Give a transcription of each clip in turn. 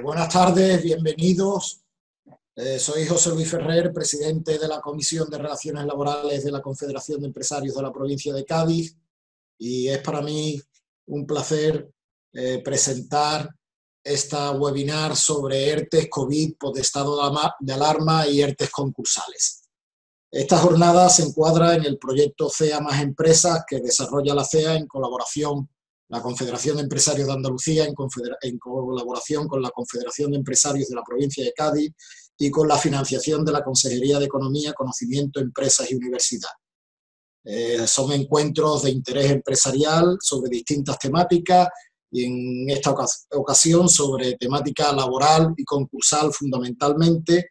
Buenas tardes, bienvenidos. Soy José Luis Ferrer, presidente de la Comisión de Relaciones Laborales de la Confederación de Empresarios de la provincia de Cádiz, y es para mí un placer presentar esta webinar sobre ERTES COVID por estado de alarma y ERTES concursales. Esta jornada se encuadra en el proyecto CEA más Empresas que desarrolla la CEA en colaboración la Confederación de Empresarios de Andalucía, en colaboración con la Confederación de Empresarios de la provincia de Cádiz y con la financiación de la Consejería de Economía, Conocimiento, Empresas y Universidad. Son encuentros de interés empresarial sobre distintas temáticas y en esta ocasión sobre temática laboral y concursal fundamentalmente,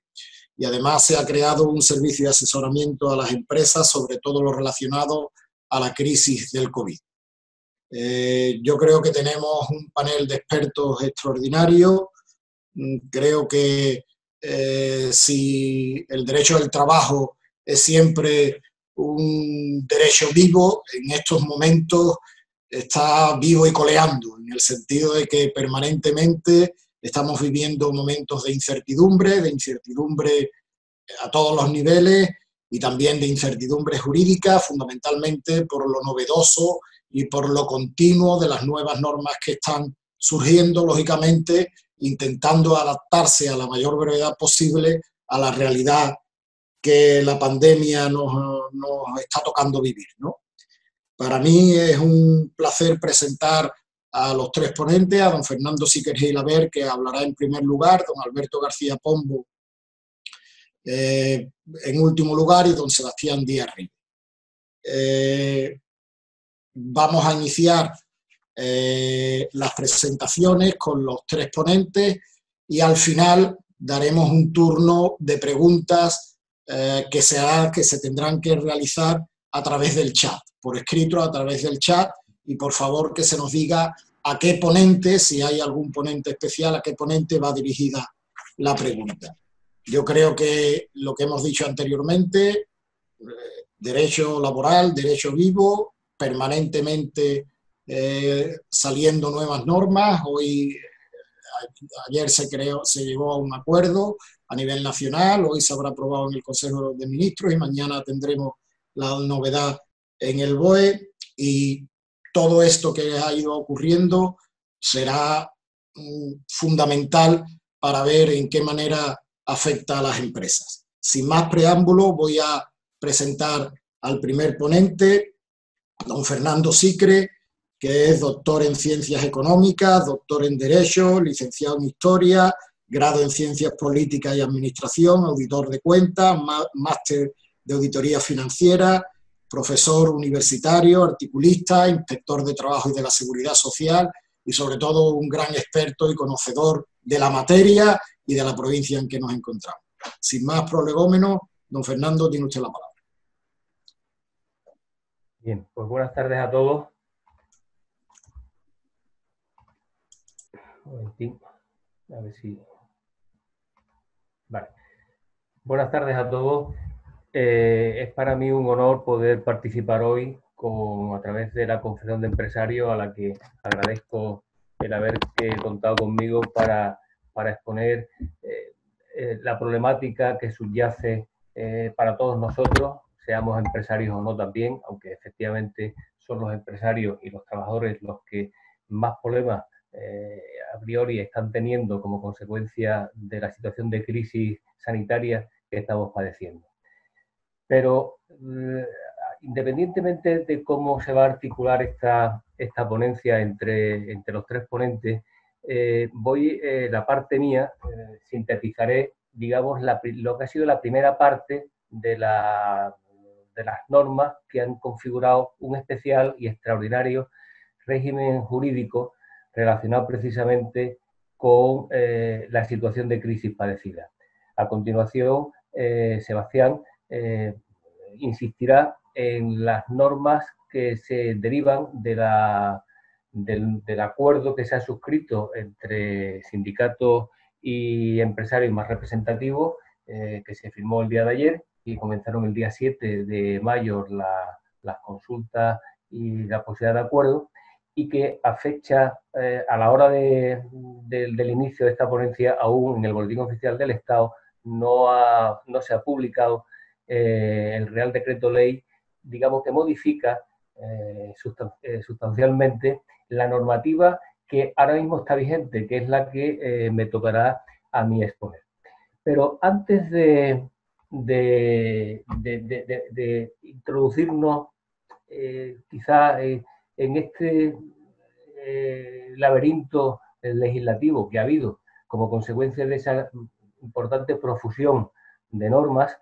y además se ha creado un servicio de asesoramiento a las empresas sobre todo lo relacionado a la crisis del COVID. Yo creo que tenemos un panel de expertos extraordinario. Creo que si el derecho al trabajo es siempre un derecho vivo, en estos momentos está vivo y coleando, en el sentido de que permanentemente estamos viviendo momentos de incertidumbre a todos los niveles y también de incertidumbre jurídica, fundamentalmente por lo novedoso y por lo continuo de las nuevas normas que están surgiendo, lógicamente, intentando adaptarse a la mayor brevedad posible a la realidad que la pandemia nos está tocando vivir, ¿no? Para mí es un placer presentar a los tres ponentes, a don Fernando Síquer Gilaber, que hablará en primer lugar, don Alberto García Pombo en último lugar, y don Sebastián Díaz Ribe. Vamos a iniciar las presentaciones con los tres ponentes y al final daremos un turno de preguntas que se tendrán que realizar a través del chat, por escrito a través del chat, y por favor que se nos diga a qué ponente, si hay algún ponente especial, a qué ponente va dirigida la pregunta. Yo creo que lo que hemos dicho anteriormente, derecho laboral, derecho vivo, permanentemente saliendo nuevas normas. Ayer se llegó a un acuerdo a nivel nacional, hoy se habrá aprobado en el Consejo de Ministros y mañana tendremos la novedad en el BOE, y todo esto que ha ido ocurriendo será fundamental para ver en qué manera afecta a las empresas. Sin más preámbulo, voy a presentar al primer ponente, don Fernando Síquer, que es doctor en Ciencias Económicas, doctor en Derecho, licenciado en Historia, grado en Ciencias Políticas y Administración, auditor de cuentas, máster de Auditoría Financiera, profesor universitario, articulista, inspector de Trabajo y de la Seguridad Social y sobre todo un gran experto y conocedor de la materia y de la provincia en que nos encontramos. Sin más prolegómenos, don Fernando, tiene usted la palabra. Bien, pues buenas tardes a todos. Un momentín, a ver si... Vale. Buenas tardes a todos. Es para mí un honor poder participar hoy a través de la Confederación de Empresarios, a la que agradezco el haber contado conmigo para exponer la problemática que subyace para todos nosotros, seamos empresarios o no también, aunque efectivamente son los empresarios y los trabajadores los que más problemas a priori están teniendo como consecuencia de la situación de crisis sanitaria que estamos padeciendo. Pero independientemente de cómo se va a articular esta ponencia entre los tres ponentes, la parte mía, sintetizaré, digamos, lo que ha sido la primera parte de las normas que han configurado un especial y extraordinario régimen jurídico relacionado precisamente con la situación de crisis padecida. A continuación, Sebastián insistirá en las normas que se derivan del acuerdo que se ha suscrito entre sindicatos y empresarios más representativos, que se firmó el día de ayer y comenzaron el día 7 de mayo las consultas y la posibilidad de acuerdo. y que a fecha, a la hora del inicio de esta ponencia, aún en el Boletín Oficial del Estado no se ha publicado el Real Decreto Ley, digamos, que modifica sustancialmente la normativa que ahora mismo está vigente, que es la que me tocará a mí exponer. Pero antes de introducirnos quizá en este laberinto legislativo que ha habido como consecuencia de esa importante profusión de normas,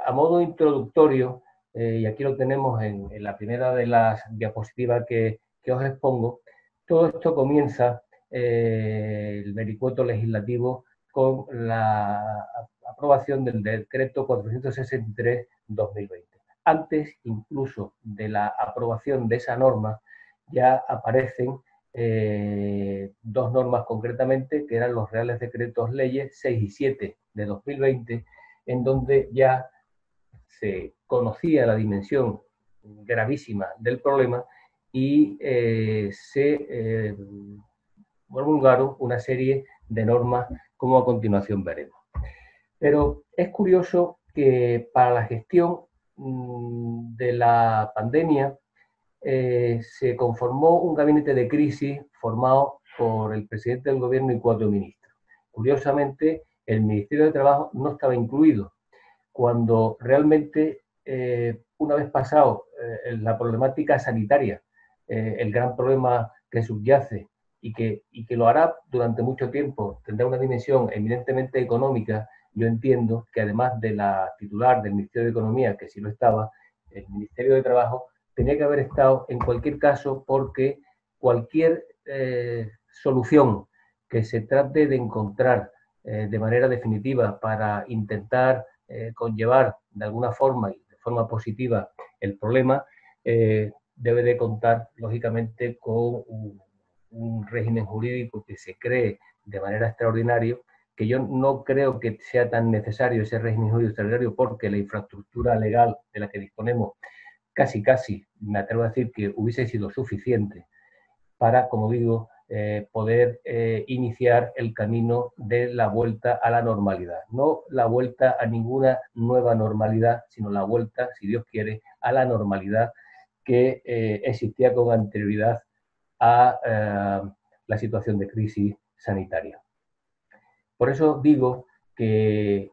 a modo introductorio, y aquí lo tenemos en la primera de las diapositivas que os expongo, todo esto comienza el vericueto legislativo con la aprobación del decreto 463/2020. Antes incluso de la aprobación de esa norma ya aparecen dos normas concretamente, que eran los Reales Decretos Leyes 6 y 7 de 2020, en donde ya se conocía la dimensión gravísima del problema y se promulgaron una serie de normas, como a continuación veremos. Pero es curioso que para la gestión de la pandemia se conformó un gabinete de crisis formado por el presidente del gobierno y 4 ministros. Curiosamente, el Ministerio de Trabajo no estaba incluido, cuando realmente, una vez pasado la problemática sanitaria, el gran problema que subyace y que lo hará durante mucho tiempo, tendrá una dimensión eminentemente económica. Yo entiendo que además de la titular del Ministerio de Economía, que sí lo estaba, el Ministerio de Trabajo tenía que haber estado en cualquier caso, porque cualquier solución que se trate de encontrar de manera definitiva para intentar conllevar de alguna forma y de forma positiva el problema, debe de contar lógicamente con un régimen jurídico que se cree de manera extraordinaria, que yo no creo que sea tan necesario ese régimen jurídico extraordinario, porque la infraestructura legal de la que disponemos casi, me atrevo a decir que hubiese sido suficiente para, como digo, poder iniciar el camino de la vuelta a la normalidad. No la vuelta a ninguna nueva normalidad, sino la vuelta, si Dios quiere, a la normalidad que existía con anterioridad a la situación de crisis sanitaria. Por eso digo que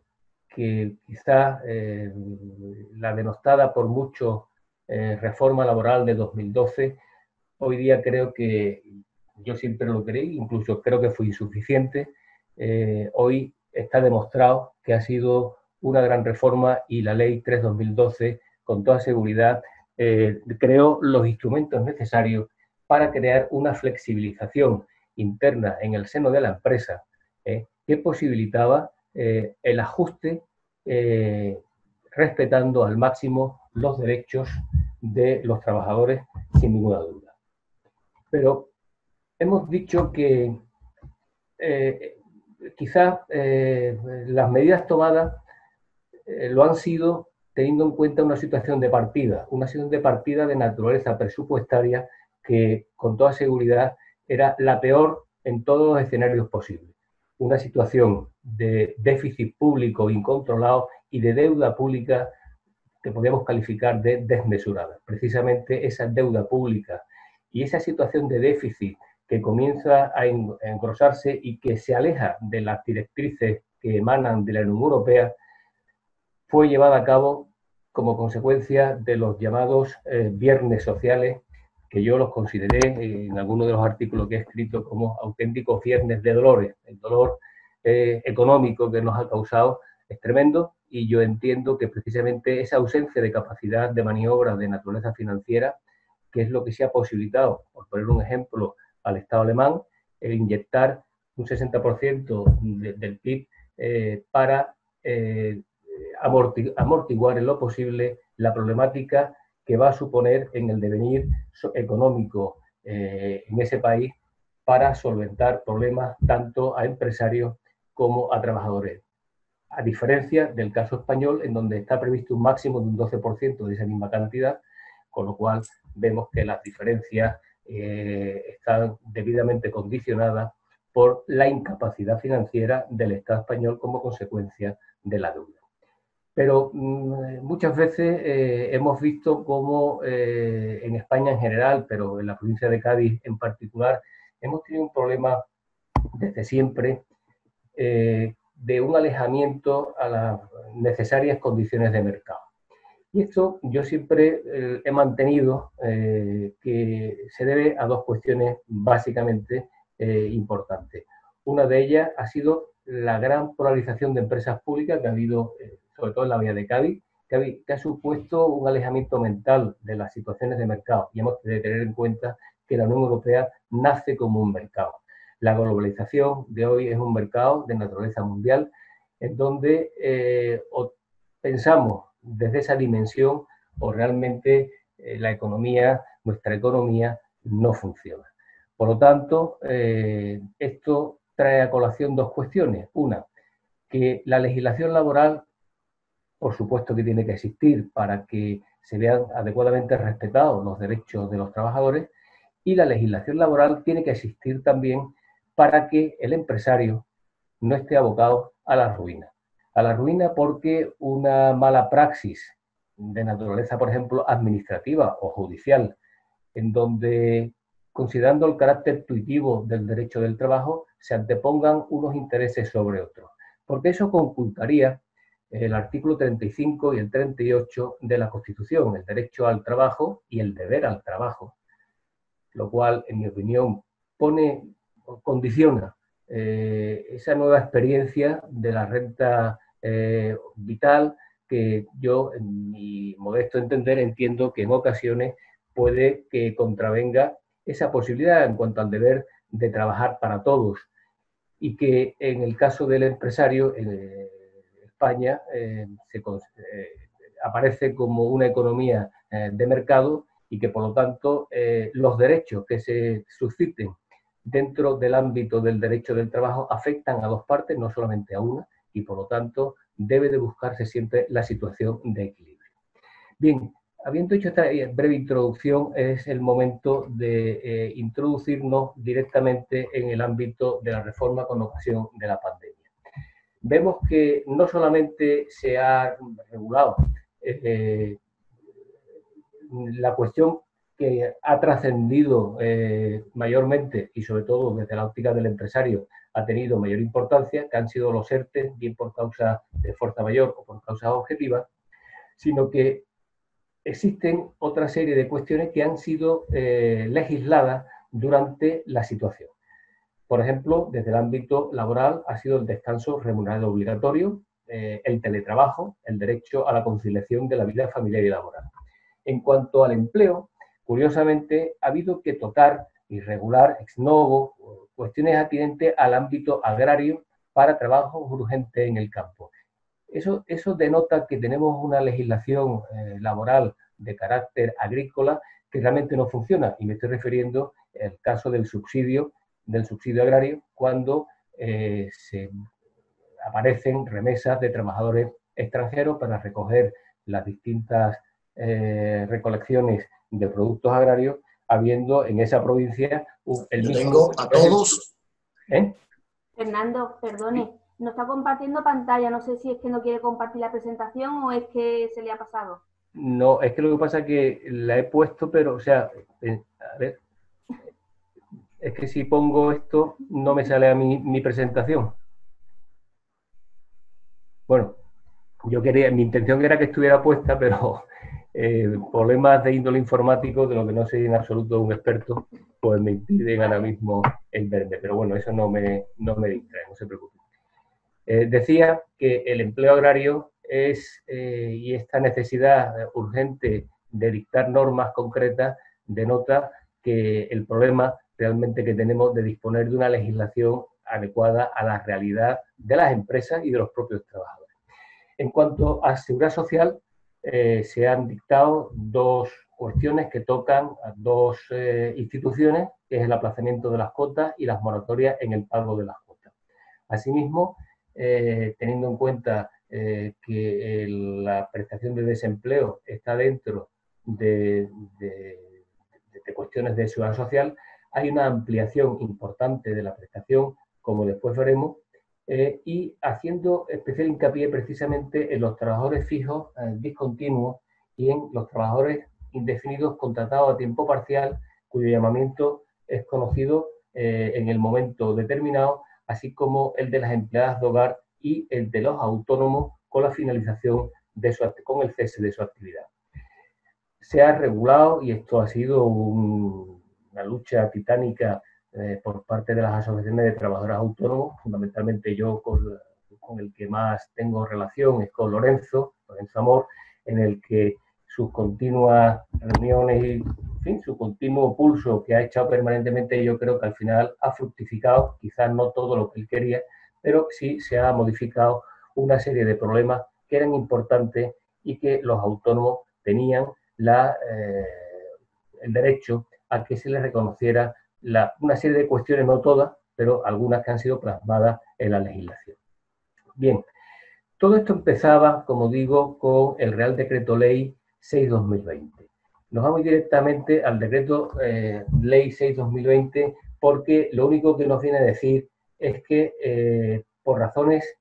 quizá la denostada por mucho reforma laboral de 2012, hoy día creo que, yo siempre lo creí, incluso creo que fue insuficiente. Hoy está demostrado que ha sido una gran reforma, y la Ley 3/2012, con toda seguridad, creó los instrumentos necesarios para crear una flexibilización interna en el seno de la empresa que posibilitaba el ajuste respetando al máximo los derechos de los trabajadores, sin ninguna duda. Pero hemos dicho que quizás las medidas tomadas lo han sido teniendo en cuenta una situación de partida de naturaleza presupuestaria que, con toda seguridad, era la peor en todos los escenarios posibles. Una situación de déficit público incontrolado y de deuda pública que podríamos calificar de desmesurada. Precisamente esa deuda pública y esa situación de déficit que comienza a engrosarse y que se aleja de las directrices que emanan de la Unión Europea, fue llevada a cabo como consecuencia de los llamados viernes sociales, que yo los consideré en algunos de los artículos que he escrito como auténticos viernes de dolores. El dolor económico que nos ha causado es tremendo, y yo entiendo que precisamente esa ausencia de capacidad de maniobra de naturaleza financiera, que es lo que se ha posibilitado, por poner un ejemplo, al Estado alemán, el inyectar un 60% del PIB para amortiguar en lo posible la problemática que va a suponer en el devenir económico en ese país, para solventar problemas tanto a empresarios como a trabajadores. A diferencia del caso español, en donde está previsto un máximo de un 12% de esa misma cantidad, con lo cual vemos que las diferencias están debidamente condicionadas por la incapacidad financiera del Estado español como consecuencia de la deuda. Pero muchas veces hemos visto cómo en España en general, pero en la provincia de Cádiz en particular, hemos tenido un problema desde siempre de un alejamiento a las necesarias condiciones de mercado. Y esto yo siempre he mantenido que se debe a dos cuestiones básicamente importantes. Una de ellas ha sido la gran polarización de empresas públicas que ha habido, sobre todo en la Bahía de Cádiz, que ha supuesto un alejamiento mental de las situaciones de mercado. Y hemos de tener en cuenta que la Unión Europea nace como un mercado. La globalización de hoy es un mercado de naturaleza mundial en donde pensamos desde esa dimensión o realmente la economía, nuestra economía, no funciona. Por lo tanto, esto trae a colación dos cuestiones. Una, que la legislación laboral, por supuesto que tiene que existir para que se vean adecuadamente respetados los derechos de los trabajadores, y la legislación laboral tiene que existir también para que el empresario no esté abocado a la ruina. A la ruina porque una mala praxis de naturaleza, por ejemplo, administrativa o judicial, en donde, considerando el carácter tuitivo del derecho del trabajo, se antepongan unos intereses sobre otros. Porque eso conculcaría el artículo 35 y el 38 de la Constitución, el derecho al trabajo y el deber al trabajo, lo cual, en mi opinión, condiciona esa nueva experiencia de la renta vital que yo, en mi modesto entender, entiendo que en ocasiones puede que contravenga esa posibilidad en cuanto al deber de trabajar para todos y que en el caso del empresario en España aparece como una economía de mercado y que por lo tanto los derechos que se susciten dentro del ámbito del derecho del trabajo afectan a dos partes, no solamente a una, y por lo tanto debe de buscarse siempre la situación de equilibrio. Bien, habiendo hecho esta breve introducción, es el momento de introducirnos directamente en el ámbito de la reforma con ocasión de la pandemia. Vemos que no solamente se ha regulado la cuestión que ha trascendido mayormente y sobre todo desde la óptica del empresario ha tenido mayor importancia, que han sido los ERTE, bien por causa de fuerza mayor o por causas objetivas, sino que existen otra serie de cuestiones que han sido legisladas durante la situación. Por ejemplo, desde el ámbito laboral ha sido el descanso remunerado obligatorio, el teletrabajo, el derecho a la conciliación de la vida familiar y laboral. En cuanto al empleo, curiosamente, ha habido que tocar y regular ex novo cuestiones atinentes al ámbito agrario para trabajos urgentes en el campo. Eso denota que tenemos una legislación laboral de carácter agrícola que realmente no funciona. Y me estoy refiriendo al caso del subsidio agrario, cuando se aparecen remesas de trabajadores extranjeros para recoger las distintas recolecciones de productos agrarios, habiendo en esa provincia el mismo... Tengo a todos... Fernando, perdone, no está compartiendo pantalla, no sé si es que no quiere compartir la presentación o es que se le ha pasado. No, es que lo que pasa es que la he puesto, pero, o sea, a ver, es que si pongo esto no me sale a mí mi presentación. Bueno, mi intención era que estuviera puesta, pero problemas de índole informático, de lo que no soy en absoluto un experto, pues me impiden ahora mismo el verme. Pero bueno, eso no me distrae, no se preocupe. Decía que el empleo agrario y esta necesidad urgente de dictar normas concretas denota que el problema realmente que tenemos de disponer de una legislación adecuada a la realidad de las empresas y de los propios trabajadores. En cuanto a seguridad social, se han dictado dos cuestiones que tocan a dos instituciones, que es el aplazamiento de las cuotas y las moratorias en el pago de las cuotas. Asimismo, teniendo en cuenta que la prestación de desempleo está dentro de de cuestiones de seguridad social, hay una ampliación importante de la prestación, como después veremos, y haciendo especial hincapié precisamente en los trabajadores fijos, discontinuos, y en los trabajadores indefinidos contratados a tiempo parcial, cuyo llamamiento es conocido en el momento determinado, así como el de las empleadas de hogar y el de los autónomos con la finalización con el cese de su actividad. Se ha regulado, y esto ha sido una lucha titánica por parte de las asociaciones de trabajadores autónomos, fundamentalmente yo con el que más tengo relación es con Lorenzo Amor, en el que sus continuas reuniones y, en fin, su continuo pulso que ha echado permanentemente, yo creo que al final ha fructificado, quizás no todo lo que él quería, pero sí se ha modificado una serie de problemas que eran importantes y que los autónomos tenían el derecho a que se les reconociera una serie de cuestiones, no todas, pero algunas que han sido plasmadas en la legislación. Bien, todo esto empezaba, como digo, con el Real Decreto Ley 6/2020. Nos vamos directamente al Decreto Ley 6/2020 porque lo único que nos viene a decir es que por razones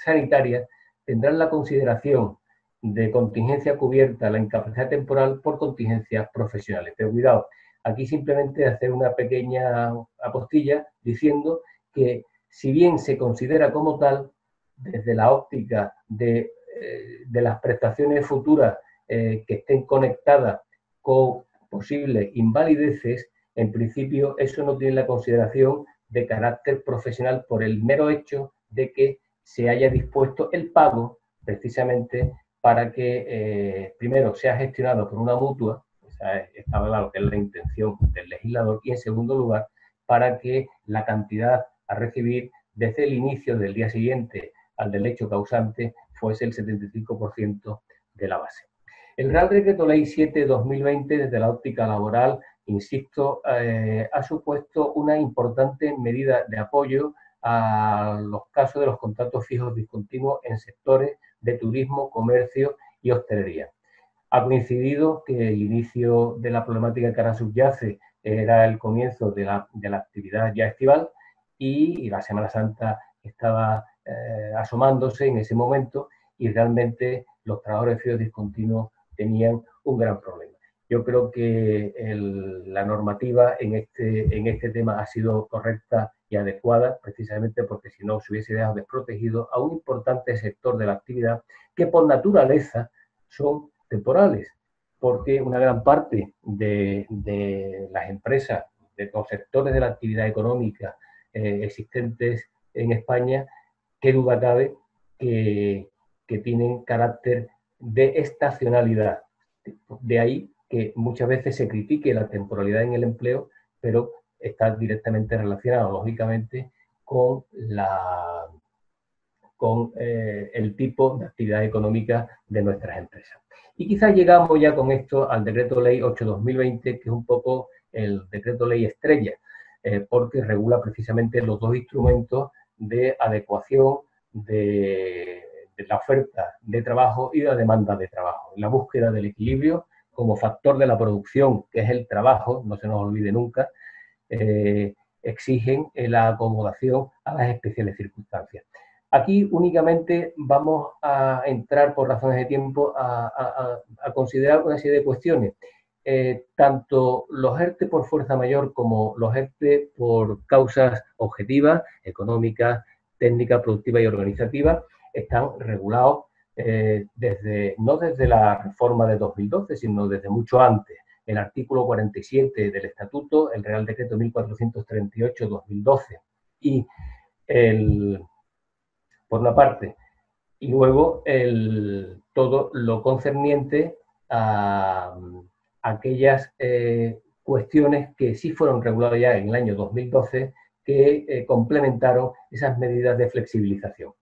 sanitarias tendrán la consideración de contingencia cubierta la incapacidad temporal por contingencias profesionales. Pero cuidado, aquí simplemente hacer una pequeña apostilla diciendo que si bien se considera como tal, desde la óptica de las prestaciones futuras que estén conectadas con posibles invalideces, en principio eso no tiene la consideración de carácter profesional por el mero hecho de que se haya dispuesto el pago precisamente para que primero sea gestionado por una mutua, o sea, está claro que es la intención del legislador, y en segundo lugar, para que la cantidad a recibir desde el inicio del día siguiente al del hecho causante fuese el 75% de la base. El Real Decreto Ley 7/2020, desde la óptica laboral, insisto, ha supuesto una importante medida de apoyo a los casos de los contratos fijos discontinuos en sectores de turismo, comercio y hostelería. Ha coincidido que el inicio de la problemática que ahora subyace era el comienzo de la actividad ya estival y la Semana Santa estaba asomándose en ese momento y realmente los trabajadores fijos discontinuos tenían un gran problema. Yo creo que la normativa en este tema ha sido correcta y adecuada, precisamente porque si no se hubiese dejado desprotegido a un importante sector de la actividad que por naturaleza son temporales, porque una gran parte de las empresas, de los sectores de la actividad económica existentes en España, qué duda cabe que tienen carácter de estacionalidad. De ahí que muchas veces se critique la temporalidad en el empleo, pero está directamente relacionado, lógicamente, con el tipo de actividad económica de nuestras empresas. Y quizás llegamos ya con esto al Decreto Ley 8/2020, que es un poco el Decreto Ley estrella, porque regula precisamente los dos instrumentos de adecuación de la oferta de trabajo y de la demanda de trabajo. La búsqueda del equilibrio como factor de la producción, que es el trabajo, no se nos olvide nunca, exigen la acomodación a las especiales circunstancias. Aquí únicamente vamos a entrar, por razones de tiempo, a considerar una serie de cuestiones. Tanto los ERTE por fuerza mayor como los ERTE por causas objetivas, económicas, técnicas, productivas y organizativas, están regulados no desde la reforma de 2012, sino desde mucho antes. El artículo 47 del Estatuto, el Real Decreto 1438/2012 y por una parte, y luego todo lo concerniente a aquellas cuestiones que sí fueron reguladas ya en el año 2012, que complementaron esas medidas de flexibilización.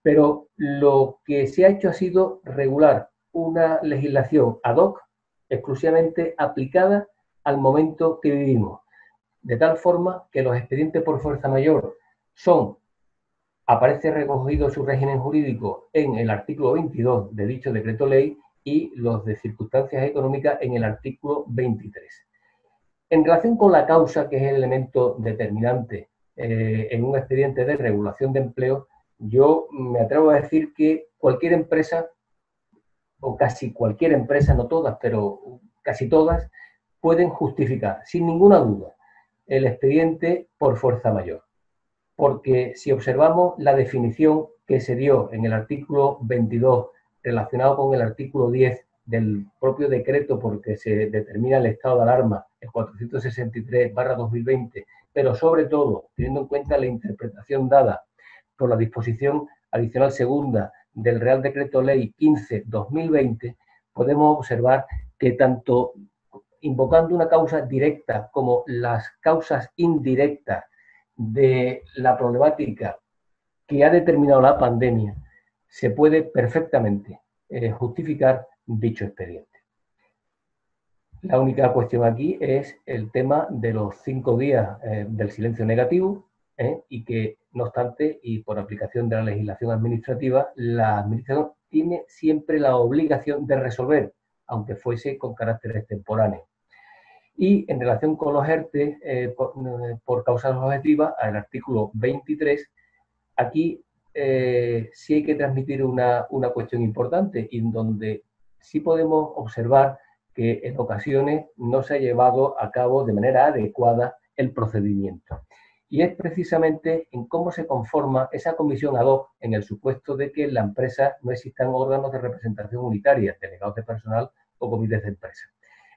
Pero lo que se ha hecho ha sido regular una legislación ad hoc exclusivamente aplicada al momento que vivimos, de tal forma que los expedientes por fuerza mayor aparece recogido su régimen jurídico en el artículo 22 de dicho decreto ley y los de circunstancias económicas en el artículo 23. En relación con la causa, que es el elemento determinante en un expediente de regulación de empleo, yo me atrevo a decir que cualquier empresa, o casi cualquier empresa, no todas, pero casi todas, pueden justificar, sin ninguna duda, el expediente por fuerza mayor. Porque si observamos la definición que se dio en el artículo 22 relacionado con el artículo 10 del propio decreto porque se determina el estado de alarma, el 463/2020, pero sobre todo teniendo en cuenta la interpretación dada por la disposición adicional segunda del Real Decreto Ley 15/2020, podemos observar que tanto invocando una causa directa como las causas indirectas de la problemática que ha determinado la pandemia, se puede perfectamente justificar dicho expediente. La única cuestión aquí es el tema de los 5 días del silencio negativo y que, no obstante, y por aplicación de la legislación administrativa, la administración tiene siempre la obligación de resolver, aunque fuese con carácter extemporáneo. Y en relación con los ERTE por causas objetivas, al artículo 23, aquí sí hay que transmitir una cuestión importante, y en donde sí podemos observar que en ocasiones no se ha llevado a cabo de manera adecuada el procedimiento. Y es precisamente en cómo se conforma esa comisión ad hoc en el supuesto de que en la empresa no existan órganos de representación unitaria, delegados de personal o comités de empresa.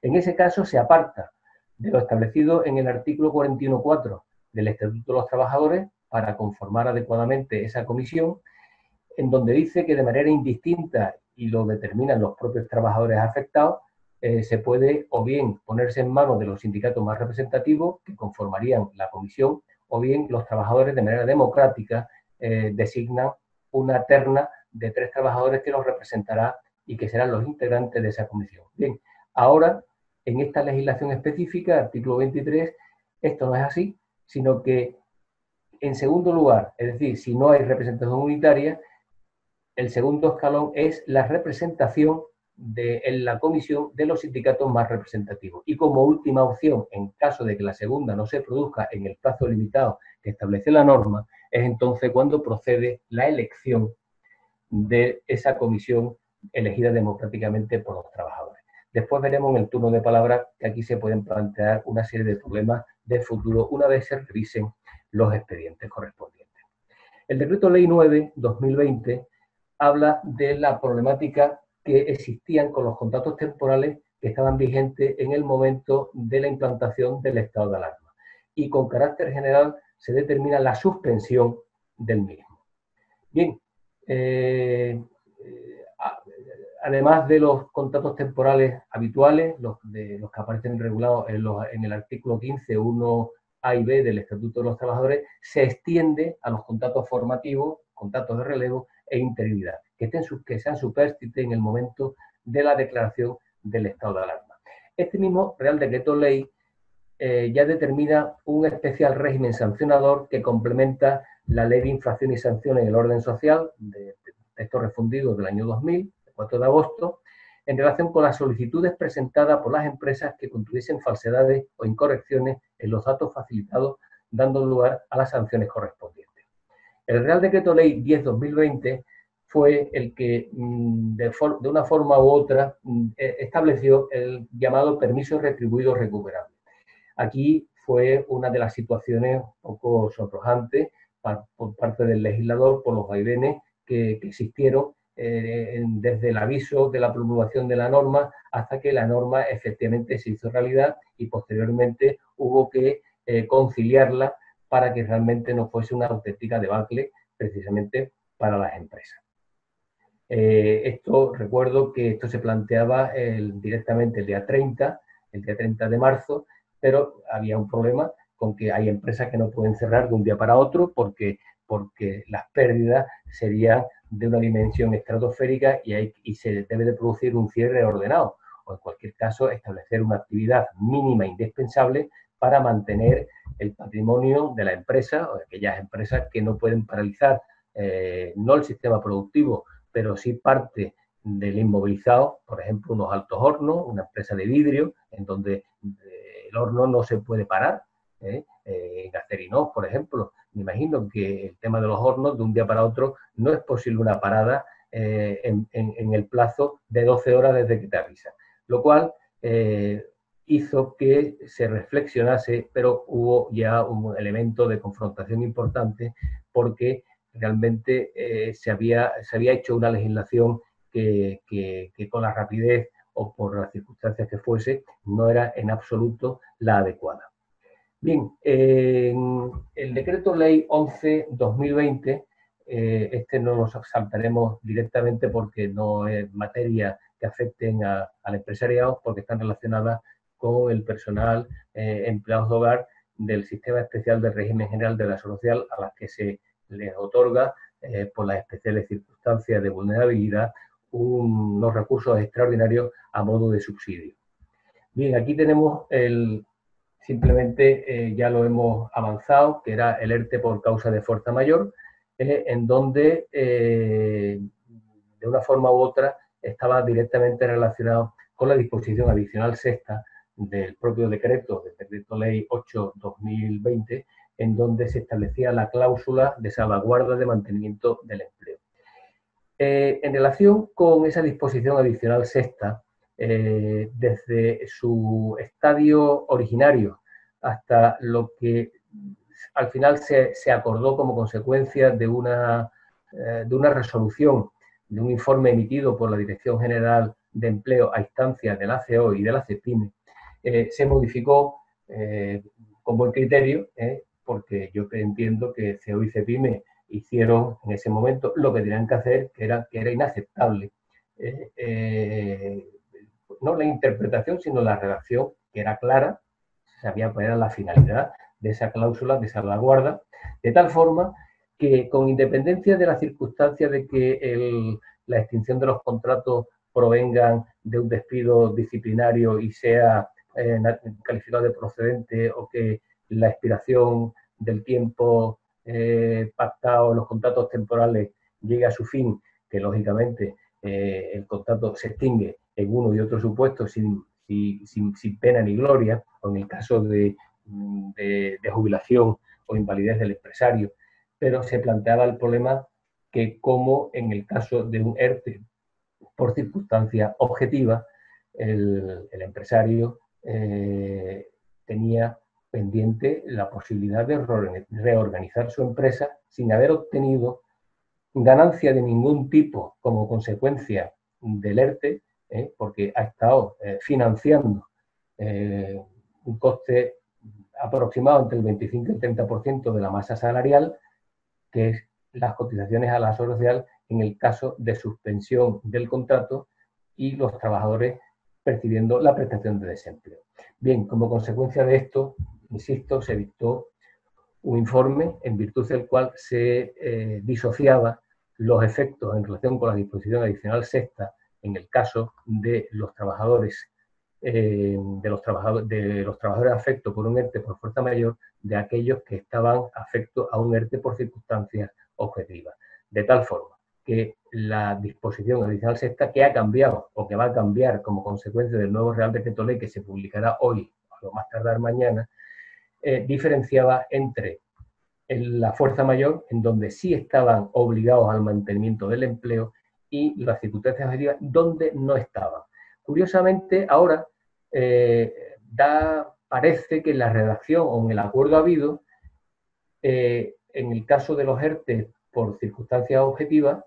En ese caso se aparta de lo establecido en el artículo 41.4 del Estatuto de los Trabajadores para conformar adecuadamente esa comisión, en donde dice que de manera indistinta, y lo determinan los propios trabajadores afectados, se puede o bien ponerse en manos de los sindicatos más representativos que conformarían la comisión, o bien los trabajadores de manera democrática designan una terna de 3 trabajadores que los representará y que serán los integrantes de esa comisión. Bien, ahora, en esta legislación específica, artículo 23, esto no es así, sino que en segundo lugar, es decir, si no hay representación unitaria, el segundo escalón es la representación en la comisión de los sindicatos más representativos. Y como última opción, en caso de que la segunda no se produzca en el plazo limitado que establece la norma, es entonces cuando procede la elección de esa comisión elegida democráticamente por los trabajadores. Después veremos en el turno de palabra que aquí se pueden plantear una serie de problemas de futuro una vez se revisen los expedientes correspondientes. El Decreto Ley 9/2020 habla de la problemática que existían con los contratos temporales que estaban vigentes en el momento de la implantación del estado de alarma. Y con carácter general se determina la suspensión del mismo. Bien, además de los contratos temporales habituales, los que aparecen regulados en el artículo 15, 1A y B del Estatuto de los Trabajadores, se extiende a los contratos formativos, contratos de relevo e interinidad, que sean supérstites en el momento de la declaración del estado de alarma. Este mismo Real Decreto Ley ya determina un especial régimen sancionador que complementa la Ley de Infracción y Sanciones en el Orden Social, de texto refundido del año 2000, el 4 de agosto, en relación con las solicitudes presentadas por las empresas que contuviesen falsedades o incorrecciones en los datos facilitados, dando lugar a las sanciones correspondientes. El Real Decreto Ley 10/2020 fue el que, de una forma u otra, estableció el llamado permiso retribuido recuperable. Aquí fue una de las situaciones un poco sonrojantes por parte del legislador por los vaivenes que existieron desde el aviso de la promulgación de la norma hasta que la norma efectivamente se hizo realidad y posteriormente hubo que conciliarla para que realmente no fuese una auténtica debacle precisamente para las empresas. Recuerdo que esto se planteaba directamente el día 30 de marzo, pero había un problema con que hay empresas que no pueden cerrar de un día para otro porque las pérdidas serían de una dimensión estratosférica y se debe de producir un cierre ordenado o en cualquier caso establecer una actividad mínima indispensable para mantener el patrimonio de la empresa o de aquellas empresas que no pueden paralizar no el sistema productivo, pero sí parte del inmovilizado, por ejemplo, unos altos hornos, una empresa de vidrio, en donde el horno no se puede parar. En Acerinos, por ejemplo, me imagino que el tema de los hornos, de un día para otro, no es posible una parada en el plazo de 12 horas desde que te avisa. Lo cual hizo que se reflexionase, pero hubo ya un elemento de confrontación importante porque realmente se había hecho una legislación que con la rapidez o por las circunstancias que fuese, no era en absoluto la adecuada. Bien, en el decreto ley 11/2020, este no nos saltaremos directamente porque no es materia que afecten al empresariado, porque están relacionadas con el personal, empleados de hogar del Sistema Especial de Régimen General de la Seguridad Social, a las que se les otorga, por las especiales circunstancias de vulnerabilidad, unos recursos extraordinarios a modo de subsidio. Bien, aquí tenemos simplemente ya lo hemos avanzado, que era el ERTE por causa de fuerza mayor, en donde de una forma u otra estaba directamente relacionado con la disposición adicional sexta del propio decreto, del decreto ley 8/2020, en donde se establecía la cláusula de salvaguarda de mantenimiento del empleo. En relación con esa disposición adicional sexta, desde su estadio originario hasta lo que al final se acordó como consecuencia de una resolución, de un informe emitido por la Dirección General de Empleo a instancias de la CEO y de la CEPIME, se modificó con buen criterio, porque yo entiendo que CEO y CEPIME hicieron en ese momento lo que tenían que hacer, que era inaceptable. No la interpretación, sino la redacción, que era clara, se sabía cuál era la finalidad de esa cláusula de salvaguarda, de tal forma que, con independencia de la circunstancia de que la extinción de los contratos provengan de un despido disciplinario y sea calificado de procedente, o que la expiración del tiempo pactado en los contratos temporales llegue a su fin, que lógicamente el contrato se extingue en uno y otro supuesto sin pena ni gloria, o en el caso de jubilación o invalidez del empresario, pero se planteaba el problema que, como en el caso de un ERTE por circunstancia objetiva, el empresario tenía pendiente la posibilidad de reorganizar su empresa sin haber obtenido ganancia de ningún tipo como consecuencia del ERTE, porque ha estado financiando un coste aproximado entre el 25 y el 30% de la masa salarial, que es las cotizaciones a la Seguridad Social en el caso de suspensión del contrato y los trabajadores percibiendo la prestación de desempleo. Bien, como consecuencia de esto, insisto, se dictó un informe en virtud del cual se disociaba los efectos en relación con la disposición adicional sexta en el caso de los trabajadores afectos por un ERTE por fuerza mayor, de aquellos que estaban afectos a un ERTE por circunstancias objetivas. De tal forma que la disposición adicional sexta, que ha cambiado o que va a cambiar como consecuencia del nuevo Real Decreto Ley que se publicará hoy, o más tardar mañana, diferenciaba entre la fuerza mayor, en donde sí estaban obligados al mantenimiento del empleo, y las circunstancias objetivas, donde no estaban. Curiosamente, ahora parece que en la redacción o en el acuerdo habido, en el caso de los ERTE por circunstancias objetivas,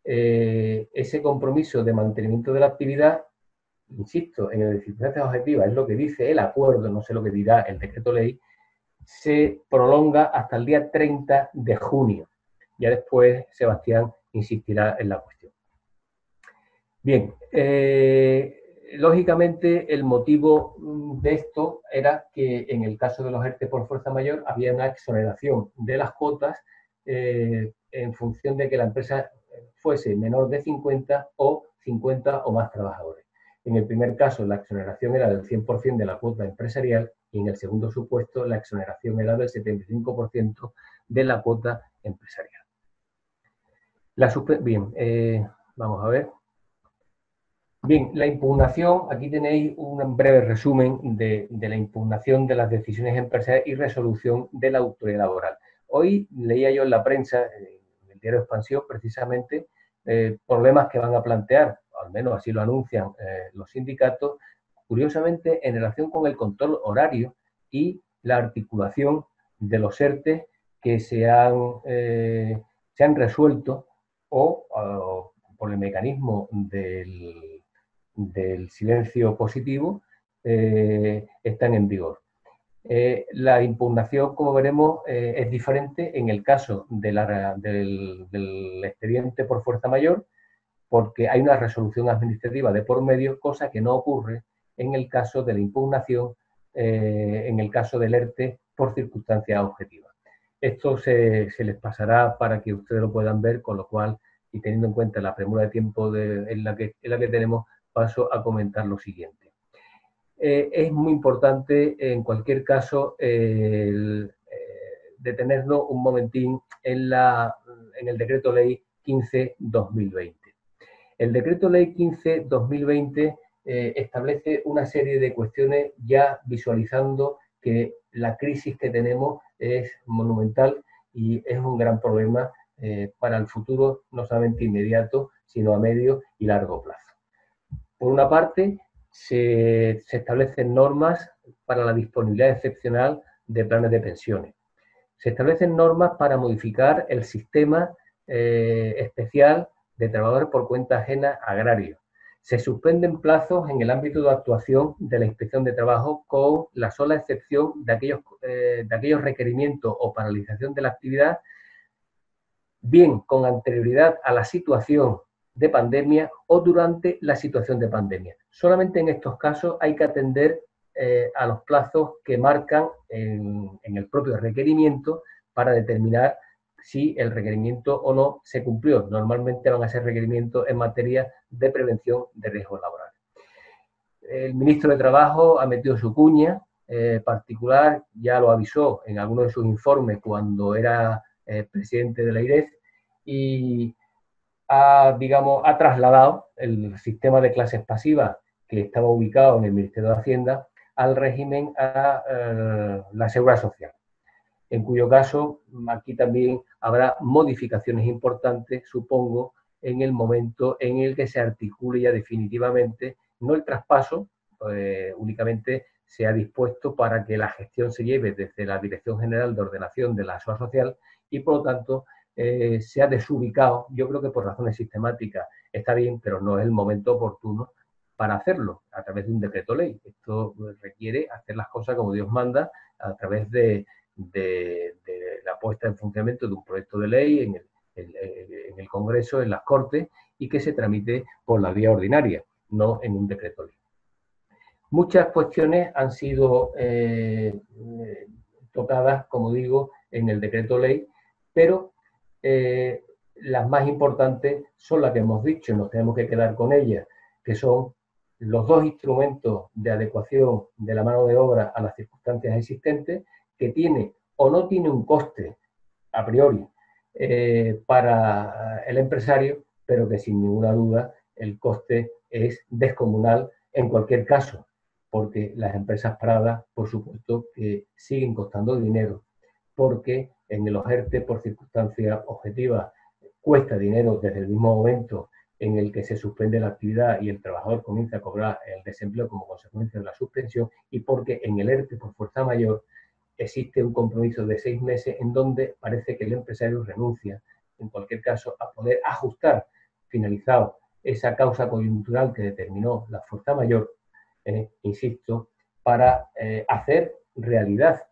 ese compromiso de mantenimiento de la actividad, insisto, en el de circunstancias objetivas, es lo que dice el acuerdo, no sé lo que dirá el decreto ley, se prolonga hasta el día 30 de junio. Ya después Sebastián insistirá en la cuestión. Bien, lógicamente el motivo de esto era que en el caso de los ERTE por fuerza mayor había una exoneración de las cuotas en función de que la empresa fuese menor de 50 o 50 o más trabajadores. En el primer caso, la exoneración era del 100% de la cuota empresarial, y en el segundo supuesto, la exoneración era del 75% de la cuota empresarial. Bien, vamos a ver. Bien, la impugnación, aquí tenéis un breve resumen de la impugnación de las decisiones empresariales y resolución de la autoridad laboral. Hoy leía yo en la prensa, en el diario Expansión, precisamente, problemas que van a plantear, al menos así lo anuncian los sindicatos, curiosamente en relación con el control horario y la articulación de los ERTE que se han resuelto o por el mecanismo del silencio positivo están en vigor. La impugnación, como veremos, es diferente en el caso del expediente por fuerza mayor, porque hay una resolución administrativa de por medio, cosa que no ocurre en el caso de la impugnación, en el caso del ERTE por circunstancias objetivas. Esto se les pasará para que ustedes lo puedan ver, con lo cual, y teniendo en cuenta la premura de tiempo en la que tenemos, paso a comentar lo siguiente. Es muy importante, en cualquier caso, detenernos un momentín en el decreto ley 15/2020. El decreto ley 15/2020 establece una serie de cuestiones ya visualizando que la crisis que tenemos es monumental y es un gran problema para el futuro, no solamente inmediato, sino a medio y largo plazo. Por una parte, se establecen normas para la disponibilidad excepcional de planes de pensiones. Se establecen normas para modificar el sistema especial de trabajadores por cuenta ajena agrario. Se suspenden plazos en el ámbito de actuación de la Inspección de Trabajo con la sola excepción de aquellos requerimientos o paralización de la actividad, bien con anterioridad a la situación de pandemia o durante la situación de pandemia. Solamente en estos casos hay que atender a los plazos que marcan en el propio requerimiento para determinar si el requerimiento o no se cumplió. Normalmente van a ser requerimientos en materia de prevención de riesgos laborales. El ministro de Trabajo ha metido su cuña particular, ya lo avisó en alguno de sus informes cuando era presidente de la IREF, y ha trasladado el sistema de clases pasivas que estaba ubicado en el Ministerio de Hacienda al régimen a la Seguridad Social, en cuyo caso aquí también habrá modificaciones importantes, supongo, en el momento en el que se articule ya definitivamente, no el traspaso, únicamente se ha dispuesto para que la gestión se lleve desde la Dirección General de Ordenación de la Seguridad Social y, por lo tanto, se ha desubicado, yo creo que por razones sistemáticas está bien, pero no es el momento oportuno para hacerlo a través de un decreto ley. Esto requiere hacer las cosas como Dios manda, a través de la puesta en funcionamiento de un proyecto de ley en el Congreso, en las Cortes, y que se tramite por la vía ordinaria, no en un decreto ley. Muchas cuestiones han sido tocadas, como digo, en el decreto ley, pero las más importantes son las que hemos dicho, nos tenemos que quedar con ellas, que son los dos instrumentos de adecuación de la mano de obra a las circunstancias existentes, que tiene o no tiene un coste a priori para el empresario, pero que sin ninguna duda el coste es descomunal en cualquier caso, porque las empresas paradas, por supuesto, que siguen costando dinero, porque en el ERTE, por circunstancias objetivas, cuesta dinero desde el mismo momento en el que se suspende la actividad y el trabajador comienza a cobrar el desempleo como consecuencia de la suspensión, y porque en el ERTE por fuerza mayor existe un compromiso de 6 meses en donde parece que el empresario renuncia, en cualquier caso, a poder ajustar, finalizado esa causa coyuntural que determinó la fuerza mayor, insisto, para hacer realidad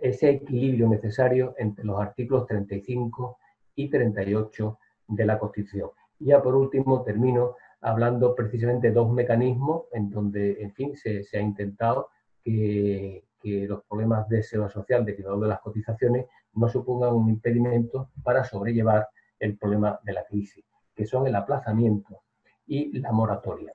ese equilibrio necesario entre los artículos 35 y 38 de la Constitución. Y ya por último termino hablando precisamente de dos mecanismos en donde, en fin, se ha intentado que los problemas de seguridad social derivados de las cotizaciones no supongan un impedimento para sobrellevar el problema de la crisis, que son el aplazamiento y la moratoria.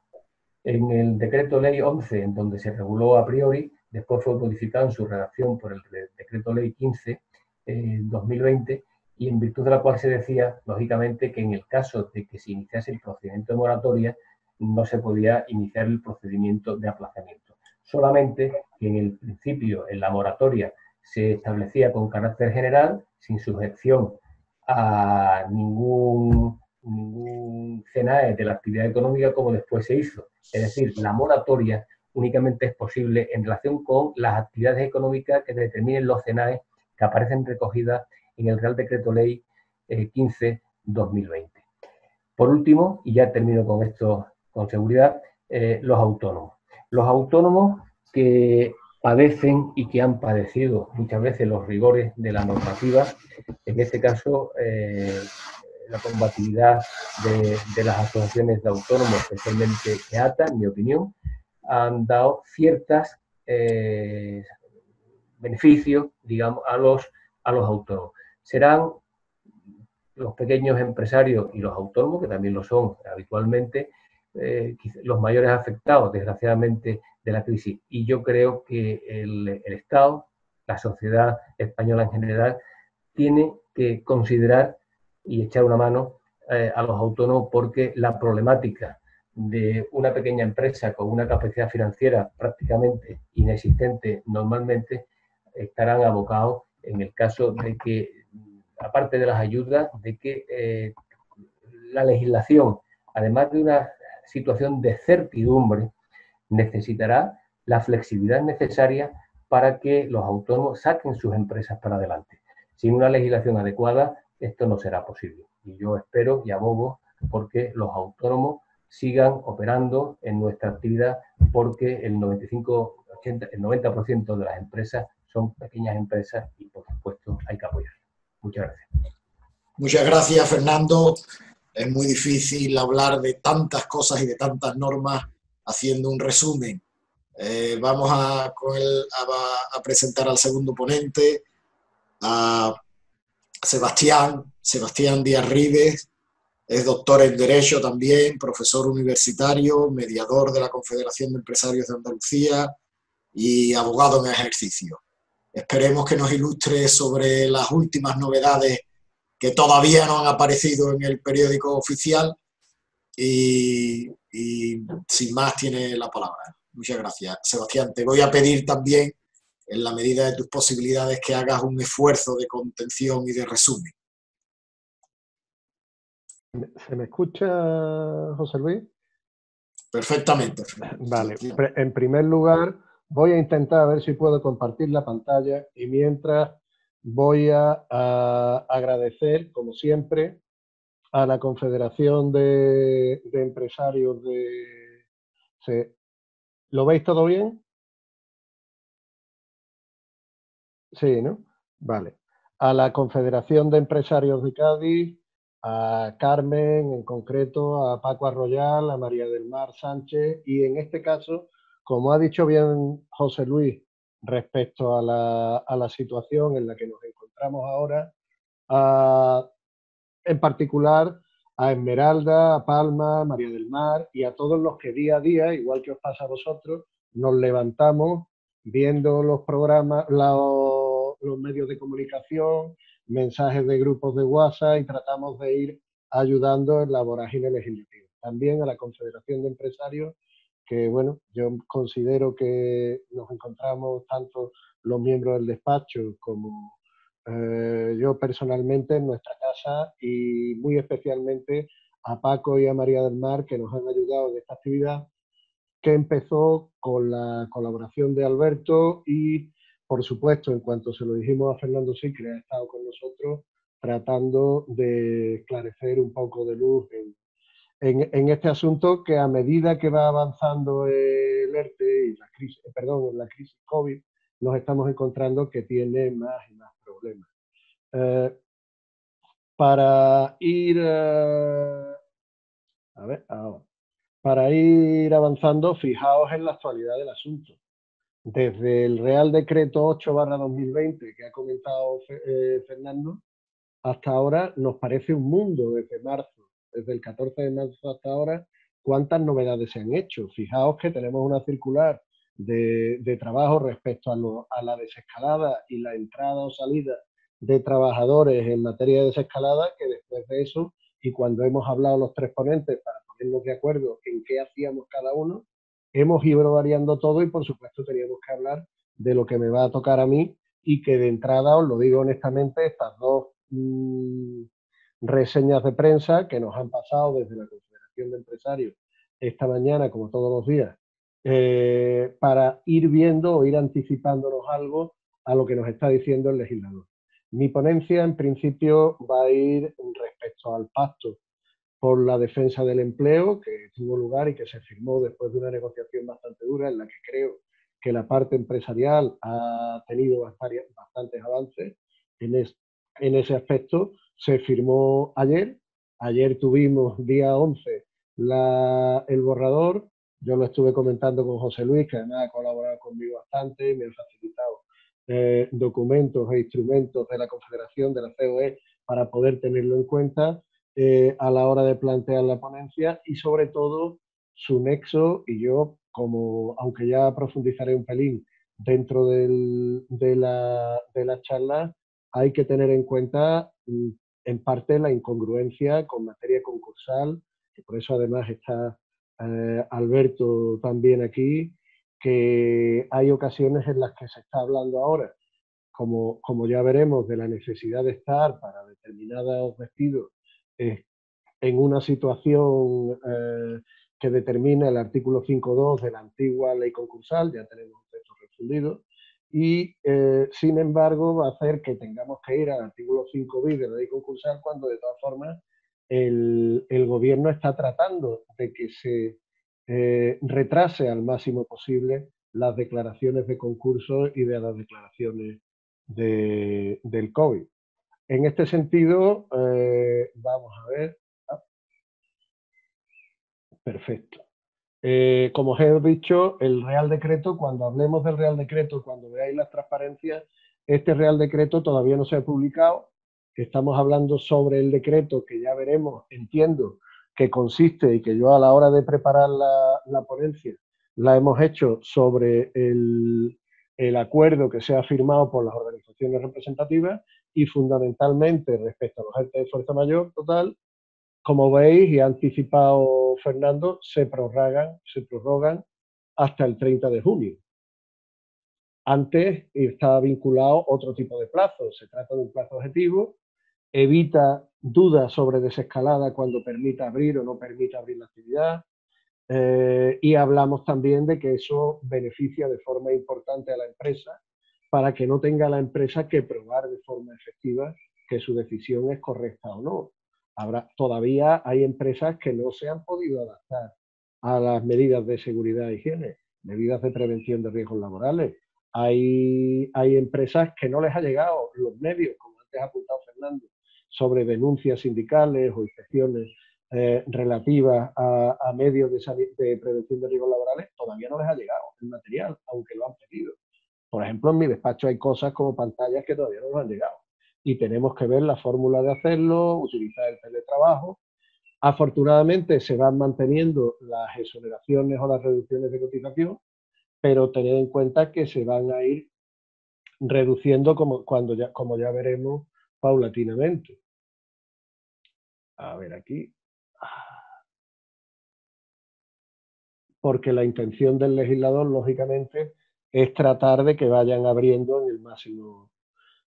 En el decreto ley 11, en donde se reguló a priori, después fue modificado en su redacción por el decreto ley 15/2020, y en virtud de la cual se decía, lógicamente, que en el caso de que se iniciase el procedimiento de moratoria, no se podía iniciar el procedimiento de aplazamiento. Solamente que en el principio, en la moratoria, se establecía con carácter general, sin sujeción a ningún CNAE de la actividad económica como después se hizo. Es decir, la moratoria únicamente es posible en relación con las actividades económicas que determinen los CNAE que aparecen recogidas en el Real Decreto Ley 15/2020. Por último, y ya termino con esto con seguridad, los autónomos. Los autónomos que padecen y que han padecido muchas veces los rigores de la normativa, en este caso la combatividad de las asociaciones de autónomos, especialmente EATA, en mi opinión, han dado ciertos beneficios, digamos, a los autónomos. Serán los pequeños empresarios y los autónomos, que también lo son habitualmente, los mayores afectados, desgraciadamente, de la crisis. Y yo creo que el Estado, la sociedad española en general, tiene que considerar y echar una mano a los autónomos, porque la problemática de una pequeña empresa con una capacidad financiera prácticamente inexistente normalmente estarán abocados en el caso de que, aparte de las ayudas, de que la legislación, además de una situación de certidumbre, necesitará la flexibilidad necesaria para que los autónomos saquen sus empresas para adelante. Sin una legislación adecuada, esto no será posible. Y yo espero y abogo porque los autónomos sigan operando en nuestra actividad, porque el 90% de las empresas son pequeñas empresas y, por supuesto, hay que apoyarlas. Muchas gracias. Muchas gracias, Fernando. Es muy difícil hablar de tantas cosas y de tantas normas haciendo un resumen. Vamos a presentar al segundo ponente, a Sebastián Díaz Ribes. Es doctor en Derecho también, profesor universitario, mediador de la Confederación de Empresarios de Andalucía y abogado en ejercicio. Esperemos que nos ilustre sobre las últimas novedades que todavía no han aparecido en el periódico oficial y sin más tiene la palabra. Muchas gracias. Sebastián, te voy a pedir también, en la medida de tus posibilidades, que hagas un esfuerzo de contención y de resumen. ¿Se me escucha, José Luis? Perfectamente. Vale. En primer lugar, voy a intentar a ver si puedo compartir la pantalla y mientras voy a agradecer, como siempre, a la Confederación de Empresarios de... ¿Lo veis todo bien? Sí, ¿no? Vale. A la Confederación de Empresarios de Cádiz, a Carmen, en concreto, a Paco Arroyal, a María del Mar Sánchez y, en este caso, como ha dicho bien José Luis, respecto a la situación en la que nos encontramos ahora, en particular a Esmeralda, a Palma, a María del Mar y a todos los que día a día, igual que os pasa a vosotros, nos levantamos viendo los programas, los medios de comunicación, mensajes de grupos de WhatsApp y tratamos de ir ayudando en la vorágine legislativa. También a la Confederación de Empresarios, que bueno, yo considero que nos encontramos tanto los miembros del despacho como yo personalmente en nuestra casa y muy especialmente a Paco y a María del Mar, que nos han ayudado en esta actividad que empezó con la colaboración de Alberto y, por supuesto, en cuanto se lo dijimos a Fernando Sicre, ha estado con nosotros tratando de esclarecer un poco de luz en este asunto que, a medida que va avanzando el ERTE y la crisis COVID, nos estamos encontrando que tiene más y más problemas. Para ir para ir avanzando, fijaos en la actualidad del asunto. Desde el Real Decreto 8/2020 que ha comentado Fernando, hasta ahora nos parece un mundo desde marzo, desde el 14 de marzo hasta ahora, cuántas novedades se han hecho. Fijaos que tenemos una circular de trabajo respecto a la desescalada y la entrada o salida de trabajadores en materia de desescalada, que después de eso, y cuando hemos hablado los tres ponentes para ponernos de acuerdo en qué hacíamos cada uno. Hemos ido variando todo y, por supuesto, teníamos que hablar de lo que me va a tocar a mí y que de entrada, os lo digo honestamente, estas dos reseñas de prensa que nos han pasado desde la Confederación de Empresarios esta mañana, como todos los días, para ir viendo o ir anticipándonos algo a lo que nos está diciendo el legislador. Mi ponencia, en principio, va a ir respecto al pacto por la defensa del empleo que tuvo lugar y que se firmó después de una negociación bastante dura en la que creo que la parte empresarial ha tenido bastantes avances en ese aspecto. Se firmó ayer. Ayer tuvimos, día 11, el borrador. Yo lo estuve comentando con José Luis, que además ha colaborado conmigo bastante, me ha facilitado documentos e instrumentos de la Confederación, de la COE, para poder tenerlo en cuenta a la hora de plantear la ponencia y sobre todo su nexo. Y yo, aunque ya profundizaré un pelín dentro de la charla, hay que tener en cuenta en parte la incongruencia con materia concursal, que por eso además está Alberto también aquí, que hay ocasiones en las que se está hablando ahora, como ya veremos, de la necesidad de estar para determinados despidos en una situación que determina el artículo 5.2 de la antigua ley concursal. Ya tenemos un texto refundido, y sin embargo va a hacer que tengamos que ir al artículo 5 bis de la ley concursal, cuando de todas formas el gobierno está tratando de que se retrase al máximo posible las declaraciones de concurso y de las declaraciones del COVID. En este sentido, vamos a ver. Perfecto. Como os he dicho, el Real Decreto, cuando hablemos del Real Decreto, cuando veáis las transparencias, este Real Decreto todavía no se ha publicado. Estamos hablando sobre el decreto que ya veremos, entiendo, que consiste, y que yo a la hora de preparar la ponencia la hemos hecho sobre el acuerdo que se ha firmado por las organizaciones representativas y fundamentalmente respecto a los entes de fuerza mayor total. Como veis, y ha anticipado Fernando, se prorrogan hasta el 30 de junio. Antes estaba vinculado otro tipo de plazo. Se trata de un plazo objetivo, evita dudas sobre desescalada cuando permita abrir o no permita abrir la actividad, y hablamos también de que eso beneficia de forma importante a la empresa, para que no tenga la empresa que probar de forma efectiva que su decisión es correcta o no. Todavía hay empresas que no se han podido adaptar a las medidas de seguridad e higiene, medidas de prevención de riesgos laborales. Hay empresas que no les ha llegado los medios, como antes ha apuntado Fernando, sobre denuncias sindicales o inspecciones relativas a medios de prevención de riesgos laborales. Todavía no les ha llegado el material, aunque lo han pedido. Por ejemplo, en mi despacho hay cosas como pantallas que todavía no nos han llegado. Y tenemos que ver la fórmula de hacerlo, utilizar el teletrabajo. Afortunadamente se van manteniendo las exoneraciones o las reducciones de cotización, pero tened en cuenta que se van a ir reduciendo como ya veremos paulatinamente. A ver aquí. Porque la intención del legislador, lógicamente, es tratar de que vayan abriendo en el máximo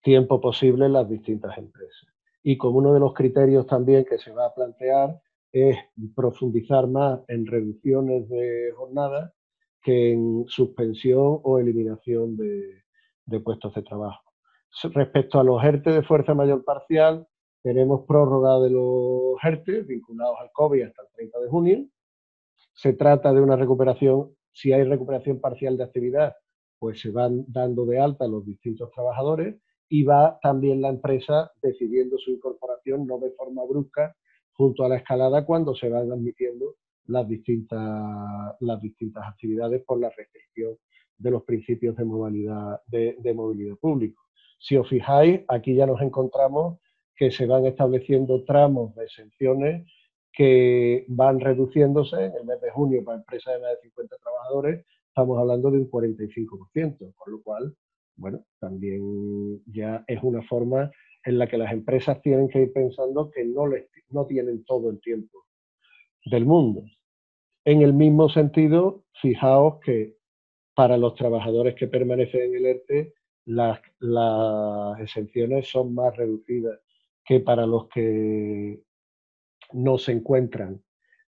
tiempo posible las distintas empresas. Y como uno de los criterios también que se va a plantear es profundizar más en reducciones de jornada que en suspensión o eliminación de puestos de trabajo. Respecto a los ERTE de fuerza mayor parcial, tenemos prórroga de los ERTE vinculados al COVID hasta el 30 de junio. Se trata de una recuperación. Si hay recuperación parcial de actividad, pues se van dando de alta los distintos trabajadores, y va también la empresa decidiendo su incorporación, no de forma brusca, junto a la escalada, cuando se van admitiendo las distintas actividades por la restricción de los principios de movilidad público. Si os fijáis, aquí ya nos encontramos que se van estableciendo tramos de exenciones que van reduciéndose. En el mes de junio, para empresas de más de 50 trabajadores, estamos hablando de un 45%, con lo cual, bueno, también ya es una forma en la que las empresas tienen que ir pensando que no tienen todo el tiempo del mundo. En el mismo sentido, fijaos que para los trabajadores que permanecen en el ERTE, las exenciones son más reducidas que para los que no se encuentran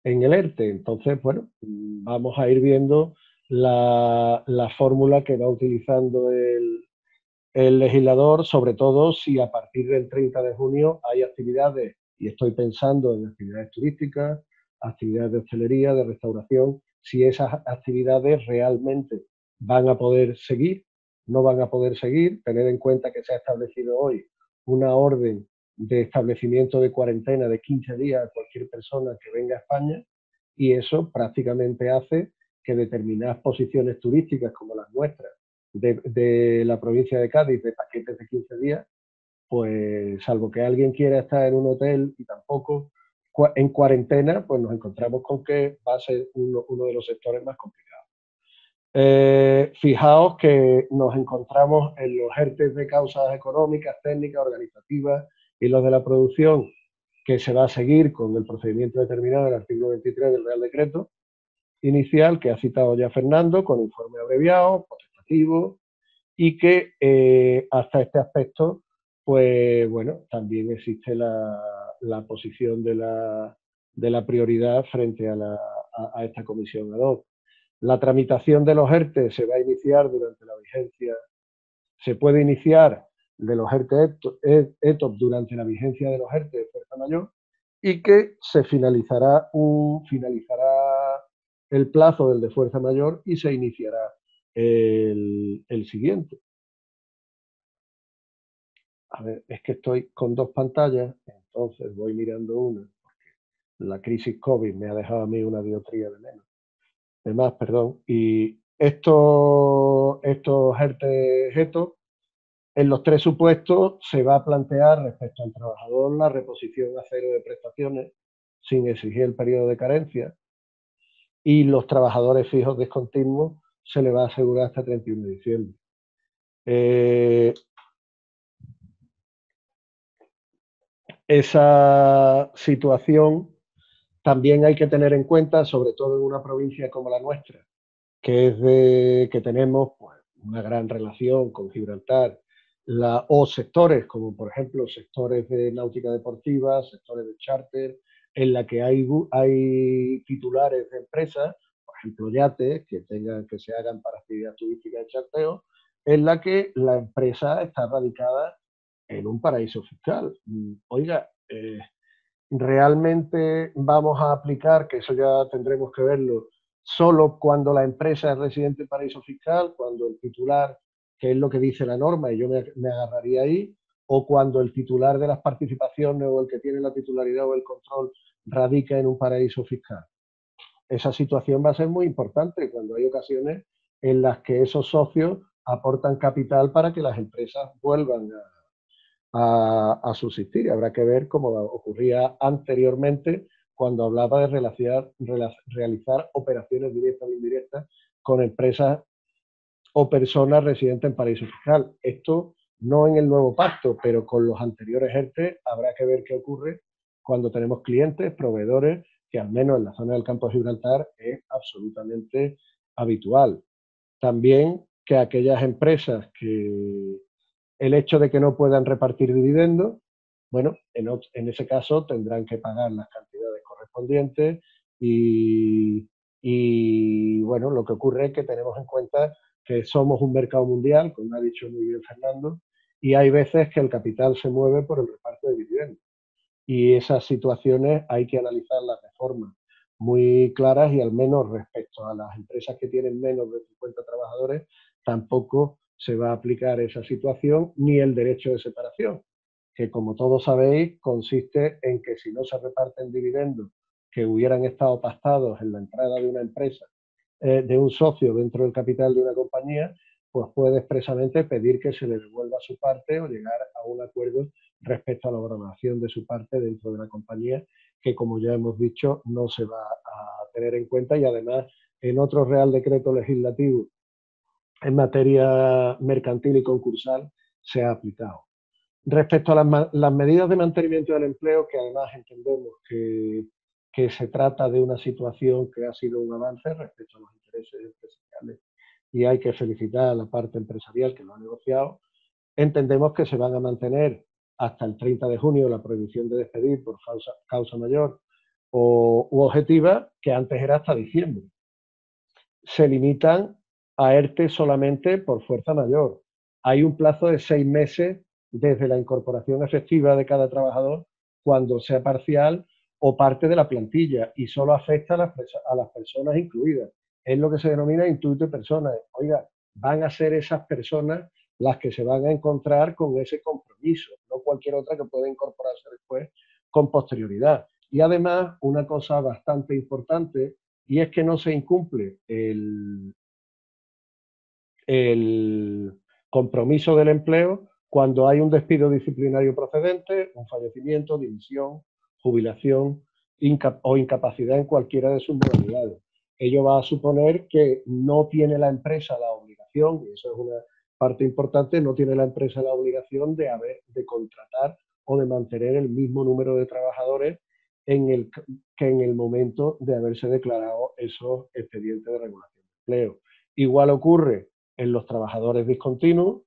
en el ERTE. Entonces, bueno, vamos a ir viendo la fórmula que va utilizando el legislador, sobre todo si a partir del 30 de junio hay actividades, y estoy pensando en actividades turísticas, actividades de hostelería, de restauración, si esas actividades realmente van a poder seguir, no van a poder seguir. Tener en cuenta que se ha establecido hoy una orden de establecimiento de cuarentena de 15 días a cualquier persona que venga a España, y eso prácticamente hace que determinadas posiciones turísticas como las nuestras de la provincia de Cádiz, de paquetes de 15 días, pues salvo que alguien quiera estar en un hotel y tampoco en cuarentena, pues nos encontramos con que va a ser uno de los sectores más complicados. Fijaos que nos encontramos en los ERTE de causas económicas, técnicas, organizativas y los de la producción, que se va a seguir con el procedimiento determinado en el artículo 23 del Real Decreto inicial, que ha citado ya Fernando, con informe abreviado, potestativo, y que hasta este aspecto, pues bueno, también existe la posición de la prioridad frente a esta comisión ad hoc. La tramitación de los ERTE se va a iniciar durante la vigencia, se puede iniciar de los ERTE ETOP durante la vigencia de los ERTE de fuerza mayor, y que se finalizará el plazo del de fuerza mayor y se iniciará el siguiente. A ver, es que estoy con dos pantallas, entonces voy mirando una, porque la crisis COVID me ha dejado a mí una dioptría de menos. De más, perdón. Y estos ERTE-GETO, en los tres supuestos se va a plantear respecto al trabajador la reposición a cero de prestaciones sin exigir el periodo de carencia, y los trabajadores fijos discontinuos se le va a asegurar hasta 31 de diciembre. Esa situación también hay que tener en cuenta, sobre todo en una provincia como la nuestra, que tenemos pues, una gran relación con Gibraltar, o sectores como por ejemplo sectores de náutica deportiva, sectores de charter, en la que hay titulares de empresas, por ejemplo yates, que se hagan para actividad turística de charteo, en la que la empresa está radicada en un paraíso fiscal. Oiga, realmente vamos a aplicar, que eso ya tendremos que verlo, solo cuando la empresa es residente en paraíso fiscal, cuando el titular, que es lo que dice la norma, y yo me agarraría ahí, o cuando el titular de las participaciones o el que tiene la titularidad o el control radica en un paraíso fiscal. Esa situación va a ser muy importante cuando hay ocasiones en las que esos socios aportan capital para que las empresas vuelvan a subsistir. Y habrá que ver cómo ocurría anteriormente cuando hablaba de realizar operaciones directas o indirectas con empresas o personas residentes en paraíso fiscal. Esto no en el nuevo pacto, pero con los anteriores ERTE habrá que ver qué ocurre cuando tenemos clientes, proveedores, que al menos en la zona del campo de Gibraltar es absolutamente habitual. También que aquellas empresas que el hecho de que no puedan repartir dividendos, bueno, en ese caso tendrán que pagar las cantidades correspondientes y bueno, lo que ocurre es que tenemos en cuenta que somos un mercado mundial, como ha dicho muy bien Fernando, y hay veces que el capital se mueve por el reparto de dividendos. Y esas situaciones hay que analizarlas de forma muy claras, y al menos respecto a las empresas que tienen menos de 50 trabajadores, tampoco se va a aplicar esa situación ni el derecho de separación, que como todos sabéis consiste en que si no se reparten dividendos que hubieran estado pactados en la entrada de una empresa, de un socio dentro del capital de una compañía, pues puede expresamente pedir que se le devuelva su parte o llegar a un acuerdo respecto a la valoración de su parte dentro de la compañía, que como ya hemos dicho no se va a tener en cuenta, y además en otro Real Decreto Legislativo en materia mercantil y concursal se ha aplicado. Respecto a las medidas de mantenimiento del empleo, que además entendemos que que se trata de una situación que ha sido un avance respecto a los intereses empresariales y hay que felicitar a la parte empresarial que lo ha negociado. Entendemos que se van a mantener hasta el 30 de junio la prohibición de despedir por causa mayor u objetiva, que antes era hasta diciembre. Se limitan a ERTE solamente por fuerza mayor. Hay un plazo de 6 meses desde la incorporación efectiva de cada trabajador cuando sea parcial o parte de la plantilla y solo afecta a las personas incluidas. Es lo que se denomina intuito de personas. Oiga, van a ser esas personas las que se van a encontrar con ese compromiso, no cualquier otra que pueda incorporarse después con posterioridad. Y además, una cosa bastante importante, y es que no se incumple el compromiso del empleo cuando hay un despido disciplinario procedente, un fallecimiento, dimisión, jubilación o incapacidad en cualquiera de sus modalidades. Ello va a suponer que no tiene la empresa la obligación, y eso es una parte importante, no tiene la empresa la obligación de contratar o de mantener el mismo número de trabajadores que en el momento de haberse declarado esos expedientes de regulación de empleo. Igual ocurre en los trabajadores discontinuos,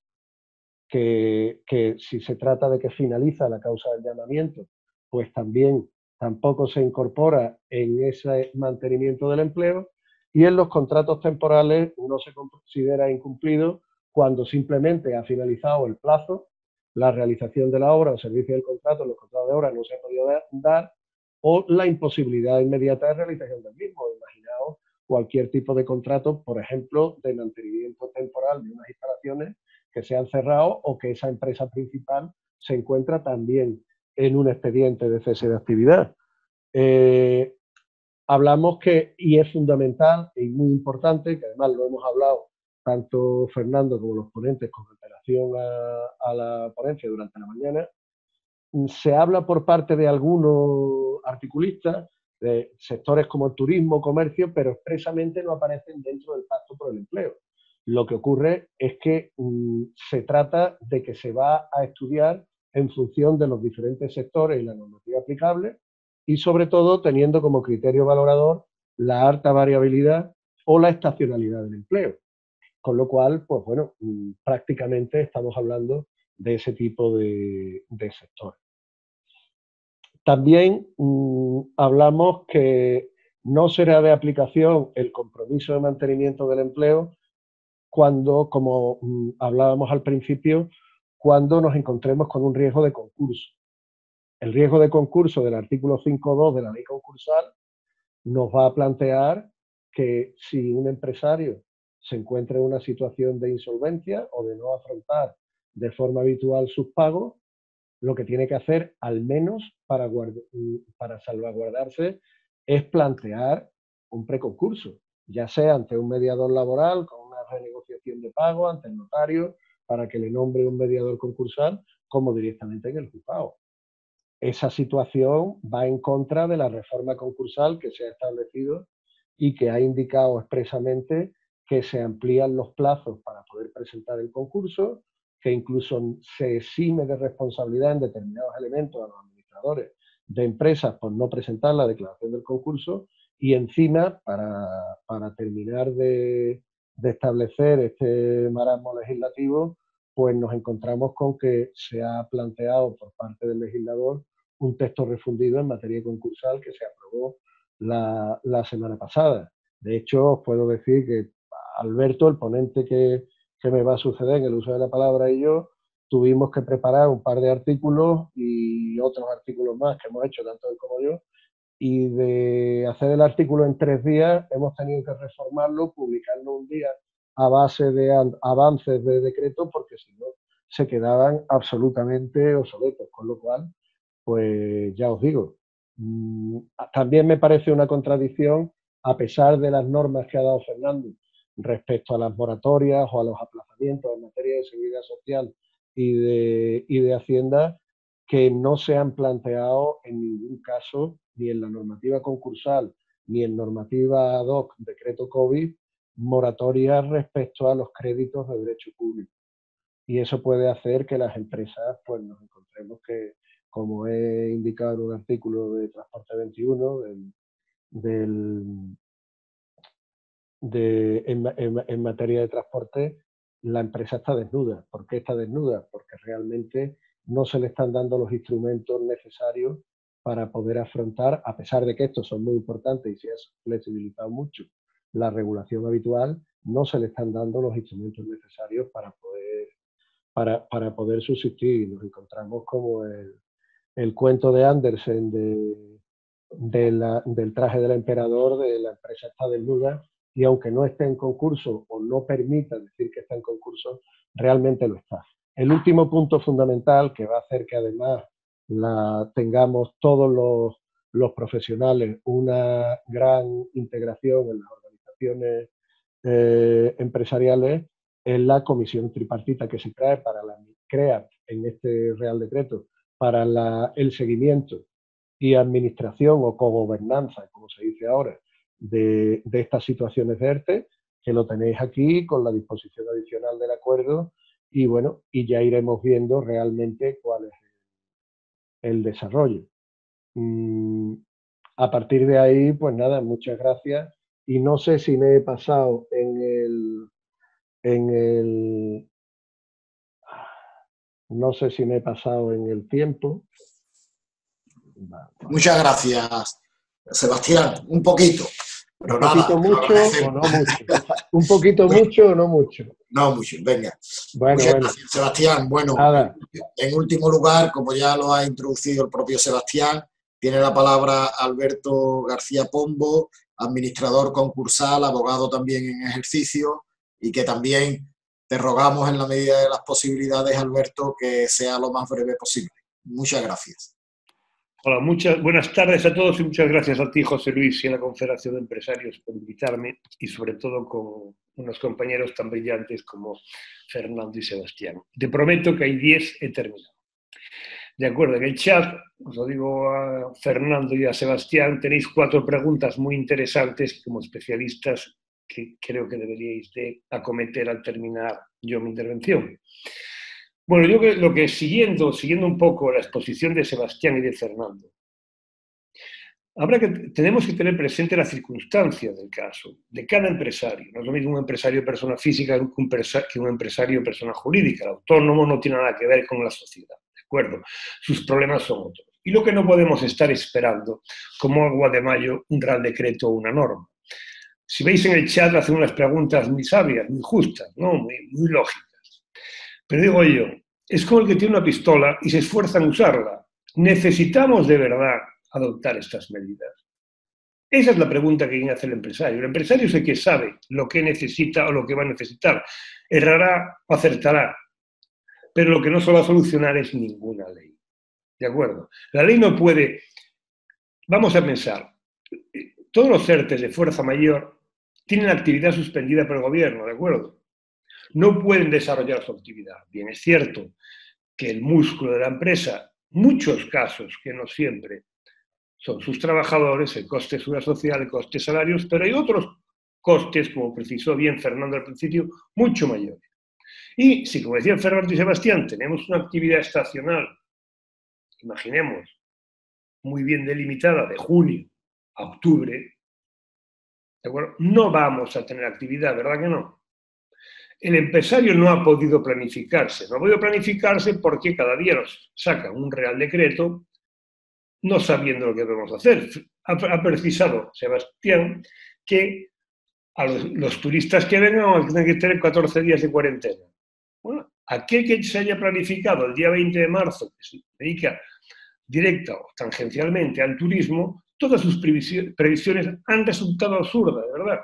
que si se trata de que finaliza la causa del llamamiento, pues tampoco se incorpora en ese mantenimiento del empleo, y en los contratos temporales no se considera incumplido cuando simplemente ha finalizado el plazo, la realización de la obra o servicio del contrato, los contratos de obra no se ha podido dar, o la imposibilidad inmediata de realización del mismo. Imaginaos cualquier tipo de contrato, por ejemplo, de mantenimiento temporal de unas instalaciones que se han cerrado o que esa empresa principal se encuentra también en un expediente de cese de actividad. Hablamos que, y es fundamental y muy importante, que además lo hemos hablado tanto Fernando como los ponentes con relación a la ponencia durante la mañana, se habla por parte de algunos articulistas de sectores como el turismo, comercio, pero expresamente no aparecen dentro del Pacto por el Empleo. Lo que ocurre es que se trata de que se va a estudiar en función de los diferentes sectores y la normativa aplicable y sobre todo teniendo como criterio valorador la alta variabilidad o la estacionalidad del empleo. Con lo cual, pues bueno, prácticamente estamos hablando de ese tipo de sectores. También hablamos que no será de aplicación el compromiso de mantenimiento del empleo cuando, como hablábamos al principio, cuando nos encontremos con un riesgo de concurso. El riesgo de concurso del artículo 5.2 de la ley concursal nos va a plantear que si un empresario se encuentra en una situación de insolvencia o de no afrontar de forma habitual sus pagos, lo que tiene que hacer, al menos para salvaguardarse, es plantear un preconcurso, ya sea ante un mediador laboral con una renegociación de pago, ante el notario, para que le nombre un mediador concursal, como directamente en el juzgado. Esa situación va en contra de la reforma concursal que se ha establecido y que ha indicado expresamente que se amplían los plazos para poder presentar el concurso, que incluso se exime de responsabilidad en determinados elementos a los administradores de empresas por no presentar la declaración del concurso, y encima, para terminar de establecer este marasmo legislativo, pues nos encontramos con que se ha planteado por parte del legislador un texto refundido en materia concursal que se aprobó la semana pasada. De hecho, os puedo decir que Alberto, el ponente que me va a suceder en el uso de la palabra, y yo tuvimos que preparar un par de artículos y otros artículos más que hemos hecho tanto él como yo, y de hacer el artículo en 3 días hemos tenido que reformarlo, publicarlo un día a base de avances de decreto, porque si no se quedaban absolutamente obsoletos, con lo cual, pues ya os digo, también me parece una contradicción, a pesar de las normas que ha dado Fernando respecto a las moratorias o a los aplazamientos en materia de seguridad social y de Hacienda, que no se han planteado en ningún caso, ni en la normativa concursal, ni en normativa ad hoc, decreto COVID, moratorias respecto a los créditos de derecho público. Y eso puede hacer que las empresas pues nos encontremos como he indicado en un artículo de Transporte 21, en materia de transporte, la empresa está desnuda. ¿Por qué está desnuda? Porque realmente no se le están dando los instrumentos necesarios para poder afrontar, a pesar de que estos son muy importantes y se ha flexibilizado mucho la regulación habitual, no se le están dando los instrumentos necesarios para poder subsistir. Nos encontramos como el cuento de Andersen del traje del emperador, de la empresa está desnuda, y aunque no esté en concurso o no permita decir que está en concurso, realmente lo está. El último punto fundamental, que va a hacer que además tengamos todos los profesionales una gran integración en las organizaciones empresariales, es la comisión tripartita que se crea en este Real Decreto para el seguimiento y administración o cogobernanza, como se dice ahora, de estas situaciones de ERTE, que lo tenéis aquí con la disposición adicional del acuerdo, y bueno, y ya iremos viendo realmente cuál es el desarrollo. A partir de ahí, pues nada, muchas gracias, y no sé si me he pasado no sé si me he pasado en el tiempo. Muchas gracias, Sebastián. Un poquito. Pero ¿Un poquito mucho o no mucho? ¿Un poquito mucho o no mucho? No mucho, venga. Bueno, Muchas gracias, Sebastián. Bueno, nada. En último lugar, como ya lo ha introducido el propio Sebastián, tiene la palabra Alberto García Pombo, administrador concursal, abogado también en ejercicio, y que también te rogamos en la medida de las posibilidades, Alberto, que sea lo más breve posible. Muchas gracias. Hola, buenas tardes a todos y muchas gracias a ti, José Luis, y a la Confederación de Empresarios por invitarme, y sobre todo con unos compañeros tan brillantes como Fernando y Sebastián. Te prometo que hay 10 he terminado. De acuerdo, en el chat, os lo digo a Fernando y a Sebastián, tenéis 4 preguntas muy interesantes como especialistas que creo que deberíais de acometer al terminar yo mi intervención. Bueno, yo lo que siguiendo un poco la exposición de Sebastián y de Fernando, tenemos que tener presente la circunstancia del caso, de cada empresario. No es lo mismo un empresario persona física que un empresario persona jurídica. El autónomo no tiene nada que ver con la sociedad, ¿de acuerdo? Sus problemas son otros. Y lo que no podemos estar esperando, como agua de mayo, un real decreto o una norma. Si veis en el chat, hacen unas preguntas muy sabias, muy justas, ¿no? muy lógicas. Pero digo yo, es como el que tiene una pistola y se esfuerza en usarla. ¿Necesitamos de verdad adoptar estas medidas? Esa es la pregunta que viene a hacer el empresario. El empresario es el que sabe lo que necesita o lo que va a necesitar. Errará o acertará. Pero lo que no se va a solucionar es ninguna ley. ¿De acuerdo? La ley no puede... Vamos a pensar. Todos los ERTEs de fuerza mayor tienen actividad suspendida por el gobierno, ¿de acuerdo? No pueden desarrollar su actividad. Bien, es cierto que el músculo de la empresa, muchos casos, que no siempre, son sus trabajadores, el coste de seguridad social, el coste de salarios, pero hay otros costes, como precisó bien Fernando al principio, mucho mayores. Y si, como decían Fernando y Sebastián, tenemos una actividad estacional, imaginemos, muy bien delimitada, de junio a octubre, ¿de acuerdo? No vamos a tener actividad, ¿verdad que no? El empresario no ha podido planificarse. No ha podido planificarse porque cada día nos sacan un real decreto no sabiendo lo que debemos hacer. Ha precisado Sebastián que a los turistas que vengan tienen que tener 14 días de cuarentena. Bueno, aquel que se haya planificado el día 20 de marzo, que se dedica directa o tangencialmente al turismo, todas sus previsiones han resultado absurdas, de verdad.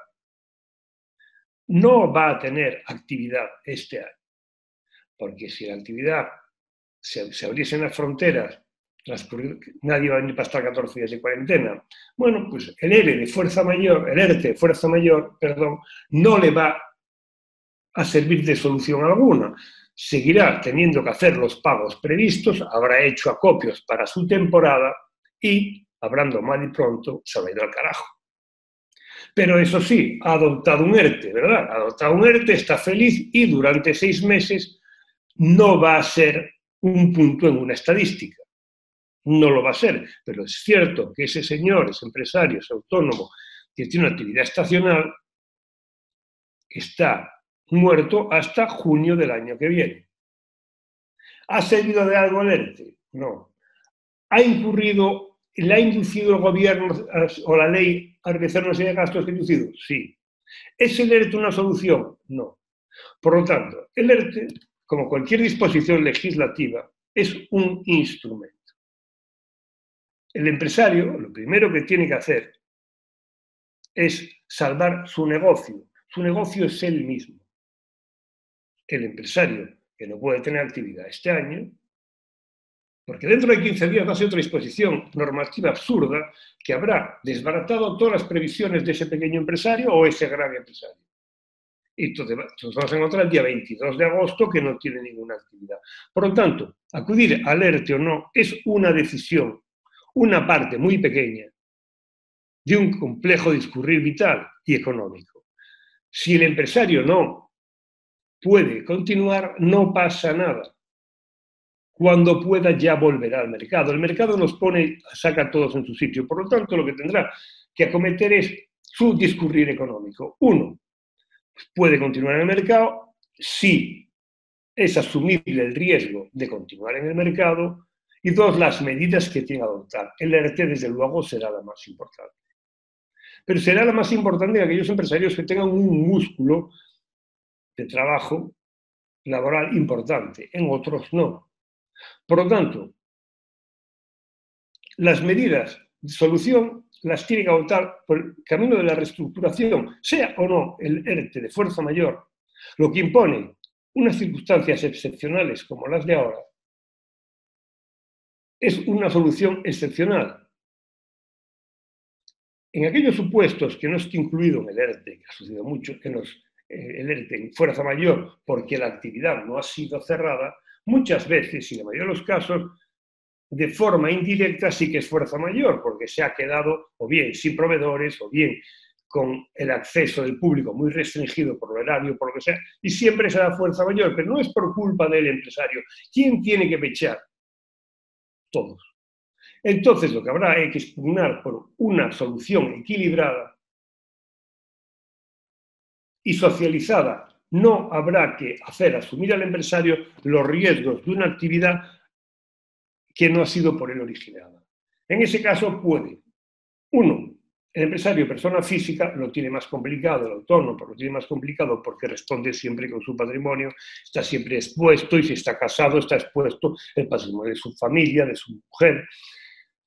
No va a tener actividad este año, porque si la actividad se abriesen las fronteras, nadie va a venir para estar 14 días de cuarentena. Bueno, pues el ERTE de fuerza mayor, no le va a servir de solución alguna. Seguirá teniendo que hacer los pagos previstos, habrá hecho acopios para su temporada y, hablando mal y pronto, se habrá ido al carajo. Pero eso sí, ha adoptado un ERTE, ¿verdad? Ha adoptado un ERTE, está feliz y durante 6 meses no va a ser un punto en una estadística. no lo va a ser, pero es cierto que ese señor, ese empresario, ese autónomo que tiene una actividad estacional, está muerto hasta junio del año que viene. ¿Ha servido de algo el ERTE? No. ¿Le ha inducido el gobierno o la ley a realizar una serie de gastos que ha inducido? Sí. ¿Es el ERTE una solución? No. Por lo tanto, el ERTE, como cualquier disposición legislativa, es un instrumento. El empresario lo primero que tiene que hacer es salvar su negocio. Su negocio es él mismo. El empresario que no puede tener actividad este año, porque dentro de 15 días va a ser otra disposición normativa absurda que habrá desbaratado todas las previsiones de ese pequeño empresario o ese gran empresario. Y entonces nos vamos a encontrar el día 22 de agosto que no tiene ninguna actividad. Por lo tanto, acudir al ERTE o no es una decisión, una parte muy pequeña de un complejo discurrir vital y económico. Si el empresario no puede continuar, no pasa nada. Cuando pueda ya volverá al mercado. El mercado nos saca a todos en su sitio. Por lo tanto, lo que tendrá que acometer es su discurrir económico. Uno, puede continuar en el mercado si es asumible el riesgo de continuar en el mercado. Y dos, las medidas que tiene que adoptar. El ERTE, desde luego, será la más importante. Pero será la más importante en aquellos empresarios que tengan un músculo de trabajo laboral importante. En otros no. Por lo tanto, las medidas de solución las tiene que adoptar por el camino de la reestructuración, sea o no el ERTE de fuerza mayor, lo que impone unas circunstancias excepcionales como las de ahora, es una solución excepcional. En aquellos supuestos que no esté incluido en el ERTE, que ha sucedido mucho, el ERTE en fuerza mayor porque la actividad no ha sido cerrada, muchas veces, y en la mayoría de los casos, de forma indirecta sí que es fuerza mayor, porque se ha quedado o bien sin proveedores, o bien con el acceso del público muy restringido por el horario, por lo que sea, y siempre será fuerza mayor, pero no es por culpa del empresario. ¿Quién tiene que pechar? Todos. Entonces lo que habrá es que impugnar por una solución equilibrada y socializada. No habrá que hacer asumir al empresario los riesgos de una actividad que no ha sido por él originada. En ese caso puede, uno, el empresario, persona física, lo tiene más complicado, el autónomo lo tiene más complicado porque responde siempre con su patrimonio, está siempre expuesto, y si está casado está expuesto el patrimonio de su familia, de su mujer.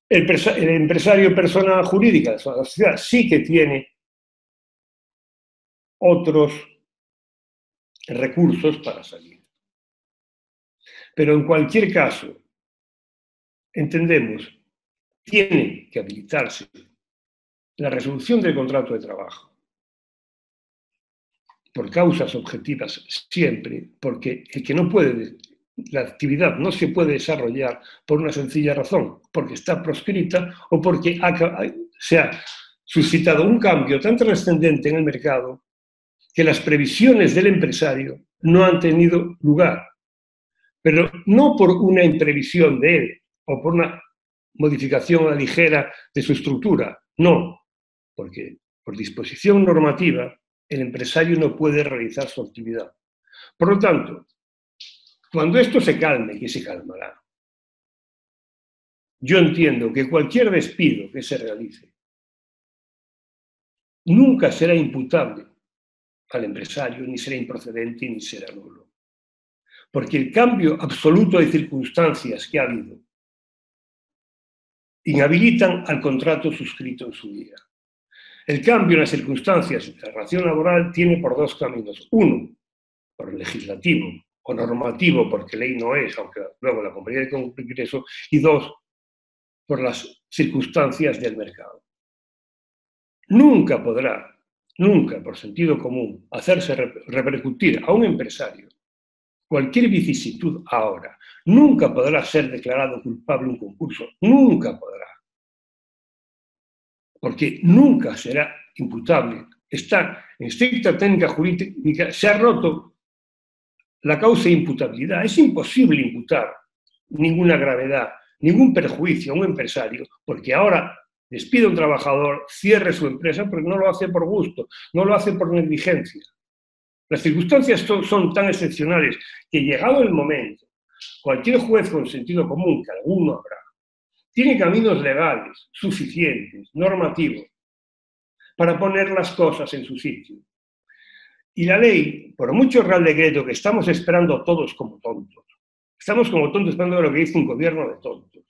El empresario, persona jurídica de la sociedad, sí que tiene otros recursos para salir. Pero en cualquier caso, entendemos, tiene que habilitarse la resolución del contrato de trabajo por causas objetivas siempre, porque el que no puede, la actividad no se puede desarrollar por una sencilla razón, porque está proscrita o porque se ha suscitado un cambio tan trascendente en el mercado que las previsiones del empresario no han tenido lugar. Pero no por una imprevisión de él o por una modificación ligera de su estructura, no, porque por disposición normativa el empresario no puede realizar su actividad. Por lo tanto, cuando esto se calme, que se calmará, yo entiendo que cualquier despido que se realice nunca será imputable al empresario, ni será improcedente, ni será nulo. Porque el cambio absoluto de circunstancias que ha habido inhabilitan al contrato suscrito en su día. El cambio en las circunstancias de la relación laboral tiene por dos caminos. Uno, por el legislativo o normativo, porque ley no es, aunque luego la compañía de Congreso, y dos, por las circunstancias del mercado. Nunca podrá, nunca, por sentido común, hacerse repercutir a un empresario cualquier vicisitud ahora. Nunca podrá ser declarado culpable un concurso, nunca podrá. Porque nunca será imputable. Está en estricta técnica jurídica, se ha roto la causa de imputabilidad. Es imposible imputar ninguna gravedad ningún perjuicio a un empresario, porque ahora despide a un trabajador, cierre su empresa, porque no lo hace por gusto, no lo hace por negligencia. Las circunstancias son tan excepcionales que, llegado el momento, cualquier juez con sentido común, que alguno habrá, tiene caminos legales suficientes, normativos, para poner las cosas en su sitio. Y la ley, por mucho Real Decreto que estamos esperando todos como tontos, estamos como tontos esperando lo que dice un gobierno de tontos,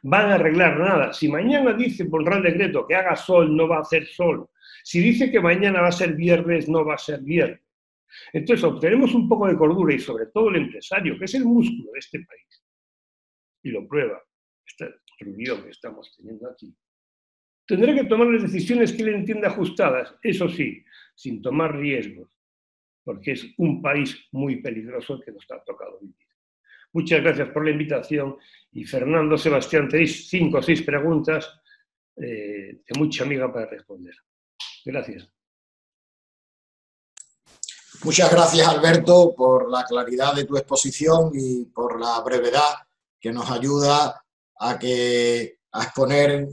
van a arreglar nada. Si mañana dice por Real Decreto que haga sol, no va a hacer sol. Si dice que mañana va a ser viernes, no va a ser viernes. Entonces, obtenemos un poco de cordura y sobre todo el empresario, que es el músculo de este país, y lo prueba esta reunión que estamos teniendo aquí, tendrá que tomar las decisiones que él entienda ajustadas, eso sí, sin tomar riesgos, porque es un país muy peligroso el que nos ha tocado vivir. Muchas gracias por la invitación y Fernando, Sebastián, tenéis 5 o 6 preguntas de mucha amiga para responder. Gracias. Muchas gracias, Alberto, por la claridad de tu exposición y por la brevedad que nos ayuda a exponer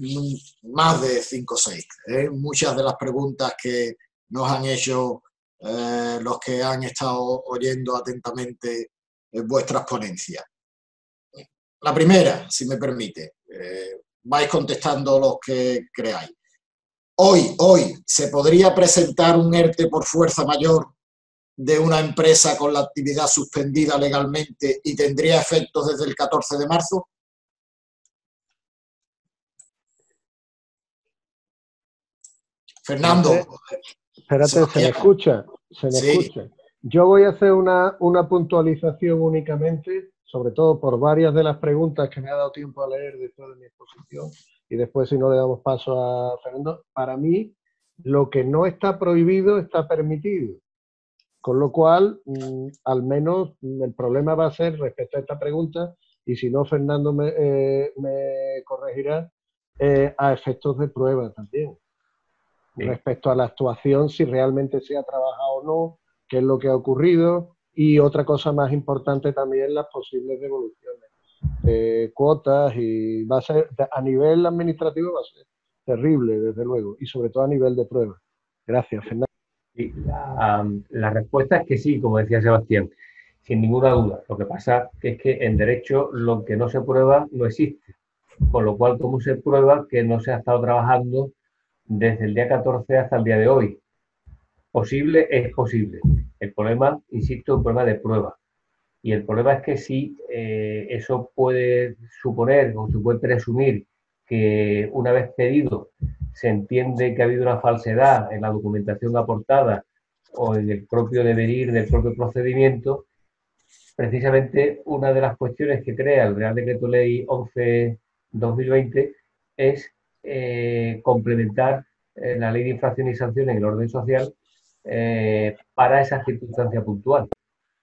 más de 5 o 6. Muchas de las preguntas que nos han hecho los que han estado oyendo atentamente vuestras ponencias. La primera, si me permite, vais contestando los que creáis. Hoy, ¿se podría presentar un ERTE por fuerza mayor de una empresa con la actividad suspendida legalmente y tendría efectos desde el 14 de marzo? Fernando. Espérate, ¿se me escucha? ¿Se me escucha? Yo voy a hacer una puntualización únicamente, sobre todo por varias de las preguntas que me ha dado tiempo a leer después de mi exposición y después, si no le damos paso a Fernando. Para mí, lo que no está prohibido está permitido. Con lo cual, al menos el problema va a ser respecto a esta pregunta, y si no, Fernando me corregirá, a efectos de prueba también. Sí. Respecto a la actuación, si realmente se ha trabajado o no, qué es lo que ha ocurrido, y otra cosa más importante también, las posibles devoluciones de cuotas, y va a ser, a nivel administrativo va a ser terrible, desde luego, y sobre todo a nivel de prueba. Gracias, Fernando. Sí, la respuesta es que sí, como decía Sebastián, sin ninguna duda. Lo que pasa es que en derecho lo que no se prueba no existe. Con lo cual, ¿cómo se prueba que no se ha estado trabajando desde el día 14 hasta el día de hoy? Posible es posible. El problema, insisto, es un problema de prueba. Y el problema es que si eso puede suponer o se puede presumir que una vez pedido se entiende que ha habido una falsedad en la documentación aportada o en el propio devenir del propio procedimiento, precisamente una de las cuestiones que crea el Real Decreto Ley 11/2020 es complementar la Ley de Infracciones y Sanciones en el orden social para esa circunstancia puntual.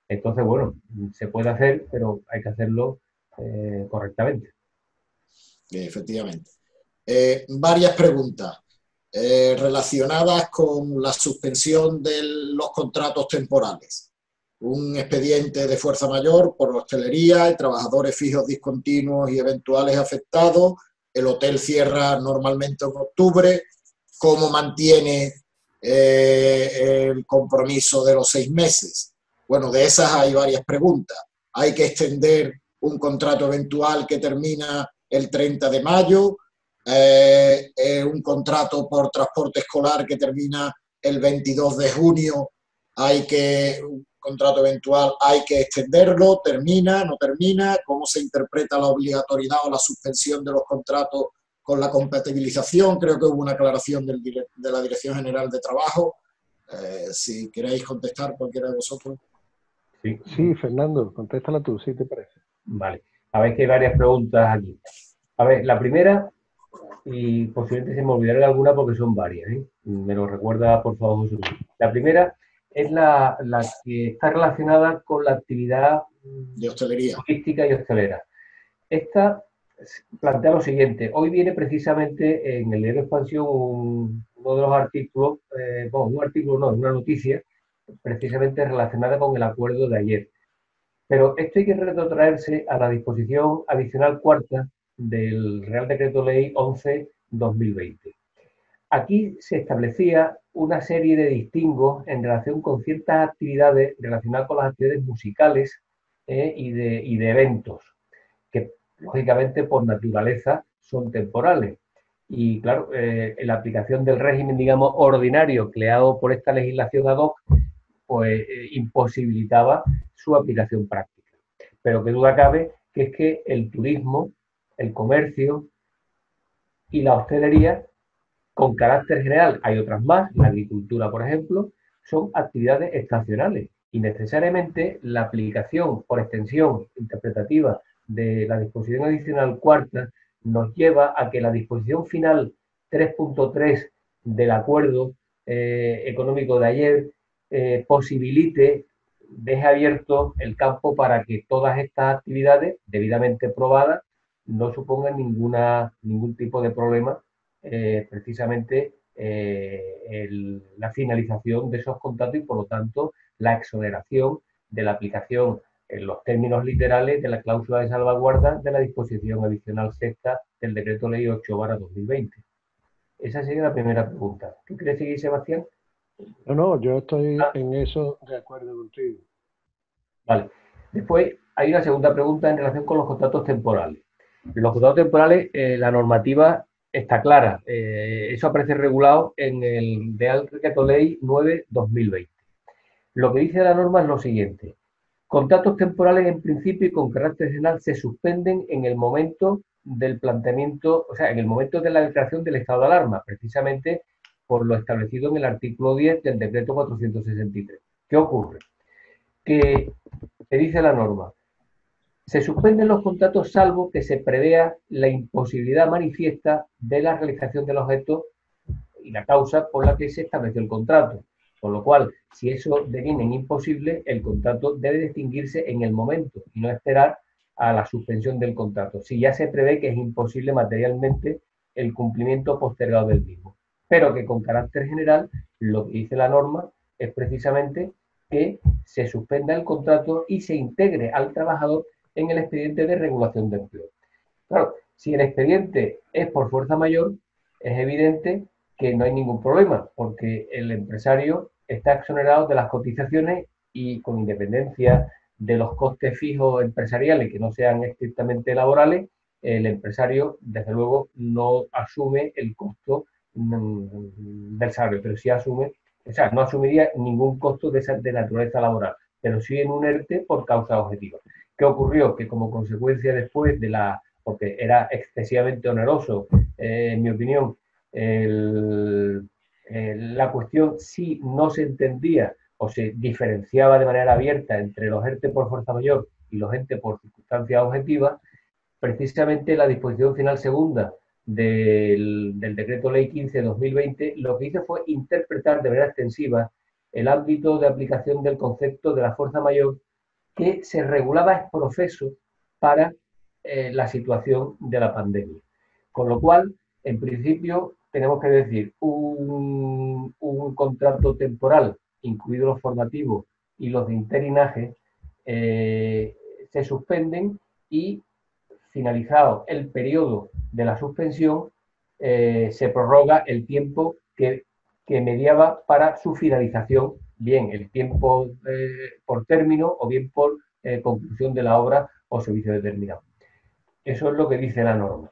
Entonces, bueno, se puede hacer, pero hay que hacerlo correctamente. Efectivamente. Varias preguntas relacionadas con la suspensión de los contratos temporales. Un expediente de fuerza mayor por hostelería y trabajadores fijos discontinuos y eventuales afectados. El hotel cierra normalmente en octubre. ¿Cómo mantiene el compromiso de los 6 meses? Bueno, de esas hay varias preguntas. ¿Hay que extender un contrato eventual que termina el 30 de mayo? Un contrato por transporte escolar que termina el 22 de junio. Un contrato eventual, hay que extenderlo, termina, no termina. ¿Cómo se interpreta la obligatoriedad o la suspensión de los contratos con la compatibilización? Creo que hubo una aclaración de la Dirección General de Trabajo. Si queréis contestar cualquiera de vosotros. Sí, Fernando, contéstala tú, si te parece. Vale. A ver, que hay varias preguntas aquí. A ver, la primera, y posiblemente se me olvidará alguna porque son varias, ¿eh? Me lo recuerda, por favor, José Luis. La primera es la que está relacionada con la actividad de hostelería, turística y hostelera. Esta plantea lo siguiente. Hoy viene precisamente en el diario Expansión uno de los artículos, una noticia precisamente relacionada con el acuerdo de ayer. Pero esto hay que retrotraerse a la disposición adicional 4ª del Real Decreto Ley 11/2020. Aquí se establecía una serie de distingos en relación con ciertas actividades relacionadas con las actividades musicales y de eventos, que lógicamente por naturaleza son temporales. Y claro, en la aplicación del régimen, digamos, ordinario creado por esta legislación ad hoc, pues imposibilitaba su aplicación práctica. Pero qué duda cabe que es que el turismo, el comercio y la hostelería, con carácter general, hay otras más, la agricultura, por ejemplo, son actividades estacionales y necesariamente la aplicación por extensión interpretativa de la disposición adicional cuarta nos lleva a que la disposición final 3.3 del acuerdo económico de ayer posibilite, deje abierto el campo para que todas estas actividades debidamente probadas no supongan ningún tipo de problema precisamente la finalización de esos contratos y por lo tanto la exoneración de la aplicación en los términos literales de la cláusula de salvaguarda de la disposición adicional sexta del decreto ley 8/2020. Esa sería la primera pregunta. ¿Tú quieres seguir, Sebastián? No, yo estoy en eso de acuerdo contigo. Vale. Después hay una segunda pregunta en relación con los contratos temporales. En los contratos temporales, la normativa está clara. Eso aparece regulado en el Real Decreto Ley 9/2020. Lo que dice la norma es lo siguiente. Contratos temporales en principio y con carácter general se suspenden en el momento del planteamiento, o sea, en el momento de la declaración del estado de alarma, precisamente por lo establecido en el artículo 10 del decreto 463. ¿Qué ocurre? Que dice la norma, se suspenden los contratos salvo que se prevea la imposibilidad manifiesta de la realización del objeto y la causa por la que se estableció el contrato. Con lo cual, si eso deviene imposible, el contrato debe extinguirse en el momento y no esperar a la suspensión del contrato, si ya se prevé que es imposible materialmente el cumplimiento postergado del mismo. Pero que con carácter general, lo que dice la norma es precisamente que se suspenda el contrato y se integre al trabajador en el expediente de regulación de empleo. Claro, si el expediente es por fuerza mayor, es evidente que no hay ningún problema, porque el empresario está exonerado de las cotizaciones y con independencia de los costes fijos empresariales que no sean estrictamente laborales, el empresario, desde luego, no asume el costo del salario, pero sí asume, o sea, no asumiría ningún costo de naturaleza laboral, pero sí en un ERTE por causa objetiva. ¿Qué ocurrió? Que como consecuencia después de porque era excesivamente oneroso, en mi opinión, la cuestión si no se entendía o se diferenciaba de manera abierta entre los ERTE por fuerza mayor y los ERTE por circunstancias objetivas, precisamente la disposición final segunda del decreto ley 15/2020 lo que hizo fue interpretar de manera extensiva el ámbito de aplicación del concepto de la fuerza mayor que se regulaba ex profeso para la situación de la pandemia. Con lo cual, en principio, tenemos que decir un contrato temporal, incluidos los formativos y los de interinaje, se suspenden y, finalizado el periodo de la suspensión, se prorroga el tiempo que mediaba para su finalización, bien el tiempo por término o bien por conclusión de la obra o servicio determinado. Eso es lo que dice la norma.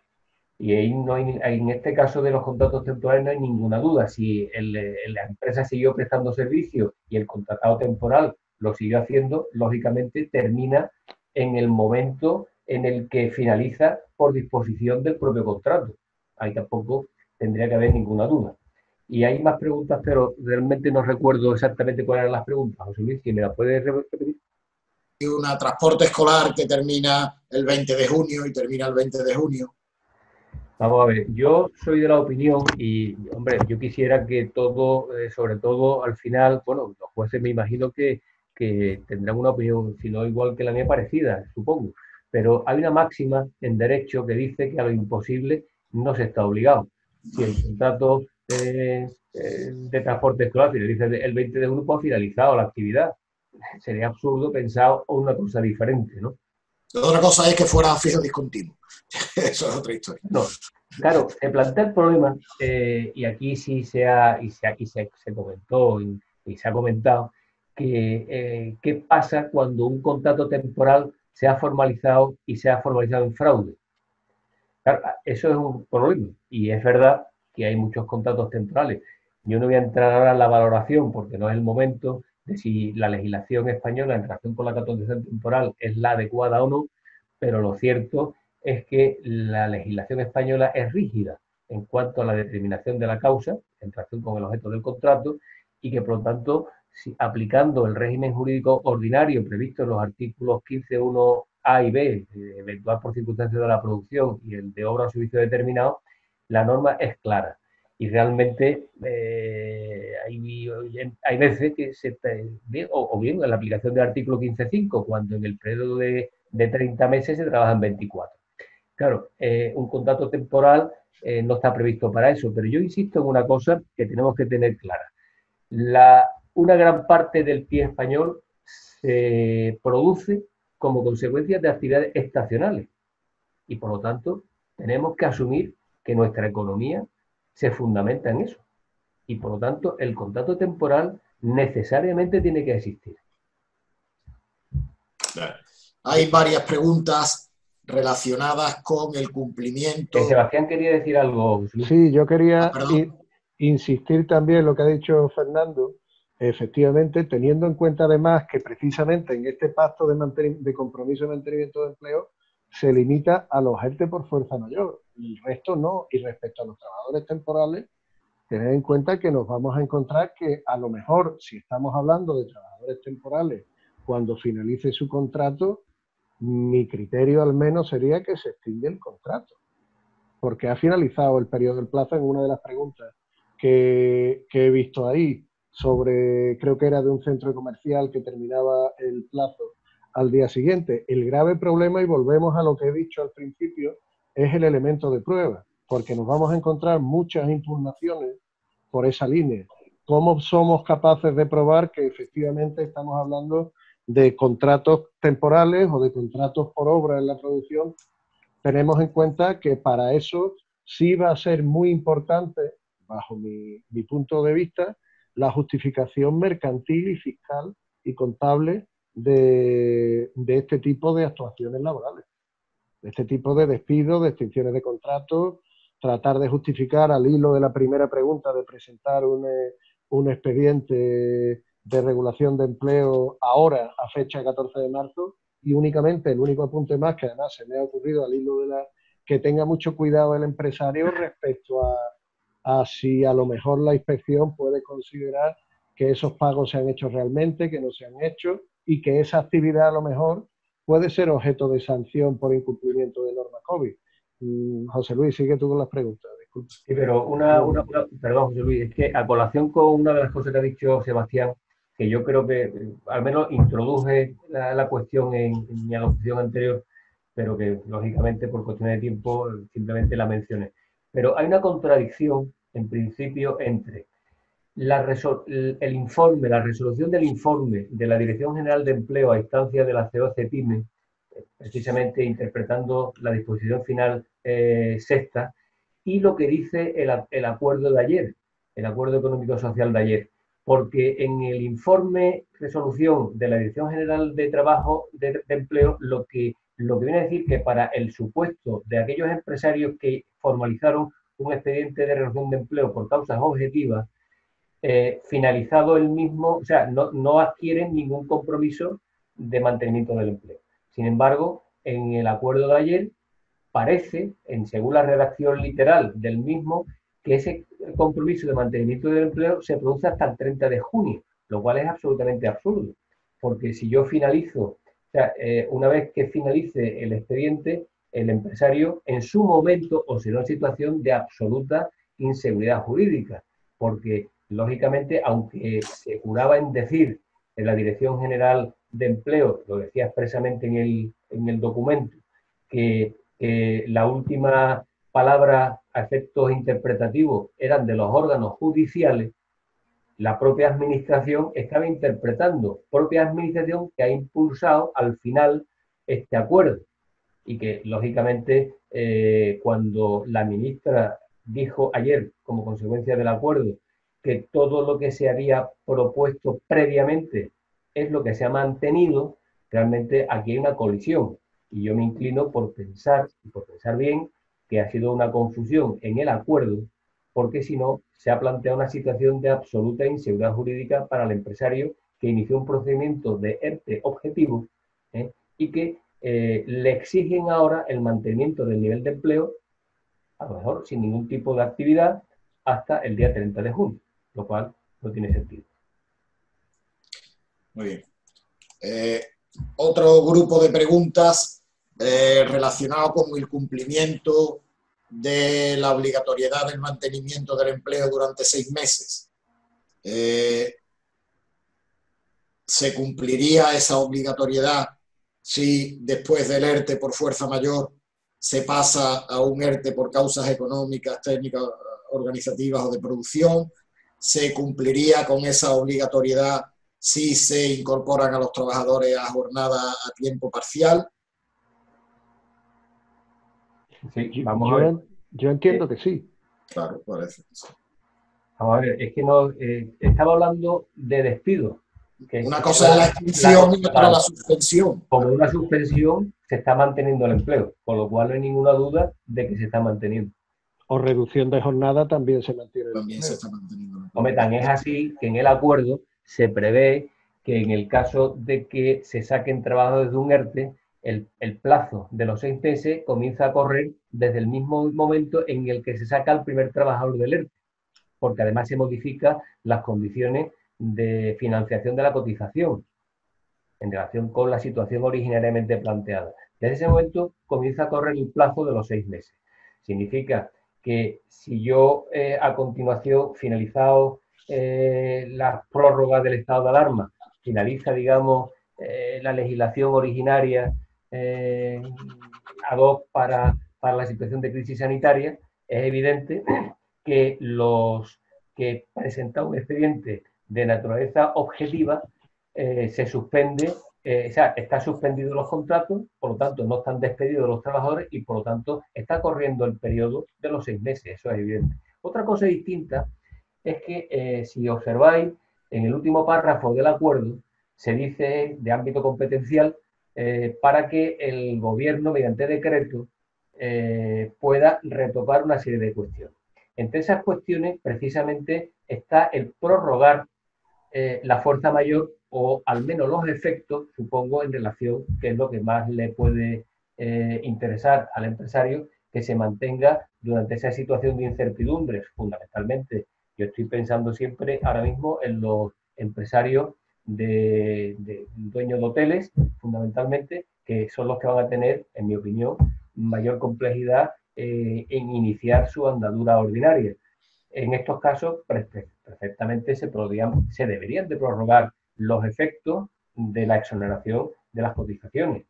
Y ahí no hay, en este caso de los contratos temporales no hay ninguna duda. Si la empresa siguió prestando servicio y el contratado temporal lo siguió haciendo, lógicamente termina en el momento en el que finaliza por disposición del propio contrato. Ahí tampoco tendría que haber ninguna duda. Y hay más preguntas, pero realmente no recuerdo exactamente cuáles eran las preguntas. José Luis, ¿me las puedes repetir? Un transporte escolar que termina el 20 de junio y termina el 20 de junio. Vamos a ver, yo soy de la opinión y, hombre, yo quisiera que todo, sobre todo al final, bueno, los jueces me imagino que tendrán una opinión, si no igual que la mía, parecida, supongo. Pero hay una máxima en derecho que dice que a lo imposible no se está obligado. Si el contrato de transporte escolar finaliza el 20 de junio, pues ha finalizado la actividad. Sería absurdo pensar una cosa diferente, ¿no? Otra cosa es que fuera fijo discontinuo. Eso es otra historia. No, claro, se plantea el problema, y aquí sí se comentó y se ha comentado, que qué pasa cuando un contrato temporal se ha formalizado y se ha formalizado en fraude. Claro, eso es un problema, y es verdad que hay muchos contratos temporales. Yo no voy a entrar ahora en la valoración, porque no es el momento, de si la legislación española en relación con la contratación temporal es la adecuada o no, pero lo cierto es que la legislación española es rígida en cuanto a la determinación de la causa en relación con el objeto del contrato, y que, por lo tanto, si aplicando el régimen jurídico ordinario previsto en los artículos 15.1 A y B, eventual por circunstancias de la producción, y el de obra o servicio determinado, la norma es clara. Y realmente hay veces que o bien en la aplicación del artículo 15.5, cuando en el periodo de 30 meses se trabaja en 24. Claro, un contrato temporal no está previsto para eso, pero yo insisto en una cosa que tenemos que tener clara. Una gran parte del PIB español se produce como consecuencia de actividades estacionales, y por lo tanto tenemos que asumir que nuestra economía se fundamenta en eso, y por lo tanto el contrato temporal necesariamente tiene que existir. Hay varias preguntas relacionadas con el cumplimiento. Sebastián quería decir algo. Sí, yo quería insistir también en lo que ha dicho Fernando. Efectivamente, teniendo en cuenta además que precisamente en este pacto de compromiso de mantenimiento de empleo se limita a los ERTE por fuerza mayor, el resto no. Y respecto a los trabajadores temporales, tened en cuenta que nos vamos a encontrar que a lo mejor, si estamos hablando de trabajadores temporales, cuando finalice su contrato, mi criterio al menos sería que se extingue el contrato, porque ha finalizado el periodo del plazo. En una de las preguntas que he visto ahí, sobre, creo que era de un centro comercial que terminaba el plazo al día siguiente. El grave problema, y volvemos a lo que he dicho al principio, es el elemento de prueba, porque nos vamos a encontrar muchas impugnaciones por esa línea. ¿Cómo somos capaces de probar que efectivamente estamos hablando de contratos temporales o de contratos por obra en la producción? Tenemos en cuenta que para eso sí va a ser muy importante, bajo mi punto de vista, la justificación mercantil y fiscal y contable de este tipo de actuaciones laborales, de este tipo de despidos, de extinciones de contratos, tratar de justificar al hilo de la primera pregunta de presentar un expediente de regulación de empleo ahora, a fecha 14 de marzo, y únicamente, el único apunte más que además se me ha ocurrido al hilo de que tenga mucho cuidado el empresario respecto a si a lo mejor la inspección puede considerar que esos pagos se han hecho realmente, que no se han hecho, y que esa actividad a lo mejor puede ser objeto de sanción por incumplimiento de norma COVID. José Luis, sigue tú con las preguntas. Disculpa. Sí, pero perdón, José Luis, es que a colación con una de las cosas que ha dicho Sebastián, que yo creo que al menos introduje la cuestión en mi alocución anterior, pero que lógicamente por cuestiones de tiempo simplemente la mencioné. Pero hay una contradicción, en principio, entre el informe, la resolución del informe de la Dirección General de Empleo a instancia de la COCEPYME, precisamente interpretando la disposición final sexta, y lo que dice el acuerdo de ayer, el acuerdo económico-social de ayer. Porque en el informe resolución de la Dirección General de Trabajo de Empleo, lo que viene a decir que para el supuesto de aquellos empresarios que formalizaron un expediente de resolución de empleo por causas objetivas, finalizado el mismo, o sea, no adquieren ningún compromiso de mantenimiento del empleo. Sin embargo, en el acuerdo de ayer parece, según la redacción literal del mismo, que ese compromiso de mantenimiento del empleo se produce hasta el 30 de junio, lo cual es absolutamente absurdo, porque si yo finalizo, o sea, una vez que finalice el expediente, el empresario en su momento os será una situación de absoluta inseguridad jurídica, porque lógicamente, aunque se juraba en decir en la Dirección General de Empleo, lo decía expresamente en el documento, que la última palabra a efectos interpretativos eran de los órganos judiciales, la propia administración estaba interpretando, propia administración que ha impulsado al final este acuerdo. Y que, lógicamente, cuando la ministra dijo ayer, como consecuencia del acuerdo, que todo lo que se había propuesto previamente es lo que se ha mantenido, realmente aquí hay una colisión. Y yo me inclino por pensar, y por pensar bien, que ha sido una confusión en el acuerdo, porque si no, se ha planteado una situación de absoluta inseguridad jurídica para el empresario que inició un procedimiento de ERTE objetivo, y que le exigen ahora el mantenimiento del nivel de empleo, a lo mejor sin ningún tipo de actividad, hasta el día 30 de junio, lo cual no tiene sentido. Muy bien. Otro grupo de preguntas relacionado con el cumplimiento de la obligatoriedad del mantenimiento del empleo durante 6 meses. ¿Se cumpliría esa obligatoriedad si después del ERTE por fuerza mayor se pasa a un ERTE por causas económicas, técnicas, organizativas o de producción? ¿Se cumpliría con esa obligatoriedad si se incorporan a los trabajadores a jornada a tiempo parcial? Sí, vamos a ver. Yo entiendo que sí. Claro, parece. Vamos a ver, es que no, estaba hablando de despido. Una cosa es la extinción y otra la suspensión. Como una suspensión se está manteniendo el empleo, con lo cual no hay ninguna duda de que se está manteniendo. O reducción de jornada también se mantiene. También se está manteniendo. Hombre, tan es así que en el acuerdo se prevé que en el caso de que se saquen trabajadores de un ERTE, el plazo de los 6 meses comienza a correr desde el mismo momento en el que se saca al primer trabajador del ERTE, porque además se modifican las condiciones de financiación de la cotización en relación con la situación originariamente planteada. Desde ese momento comienza a correr el plazo de los 6 meses. Significa que si yo a continuación, finalizado la prórroga del estado de alarma, finaliza, digamos, la legislación originaria ad hoc para la situación de crisis sanitaria, es evidente que los que presentan un expediente de naturaleza objetiva se suspende, o sea, están suspendidos los contratos, por lo tanto no están despedidos los trabajadores y por lo tanto está corriendo el periodo de los 6 meses, eso es evidente. Otra cosa distinta es que si observáis en el último párrafo del acuerdo se dice de ámbito competencial para que el gobierno mediante decreto pueda retocar una serie de cuestiones. Entre esas cuestiones precisamente está el prorrogar la fuerza mayor o al menos los efectos, supongo, en relación, que es lo que más le puede interesar al empresario, que se mantenga durante esa situación de incertidumbre. Fundamentalmente, yo estoy pensando siempre ahora mismo en los empresarios de dueños de hoteles, fundamentalmente, que son los que van a tener, en mi opinión, mayor complejidad en iniciar su andadura ordinaria. En estos casos, perfectamente se deberían de prorrogar los efectos de la exoneración de las cotizaciones.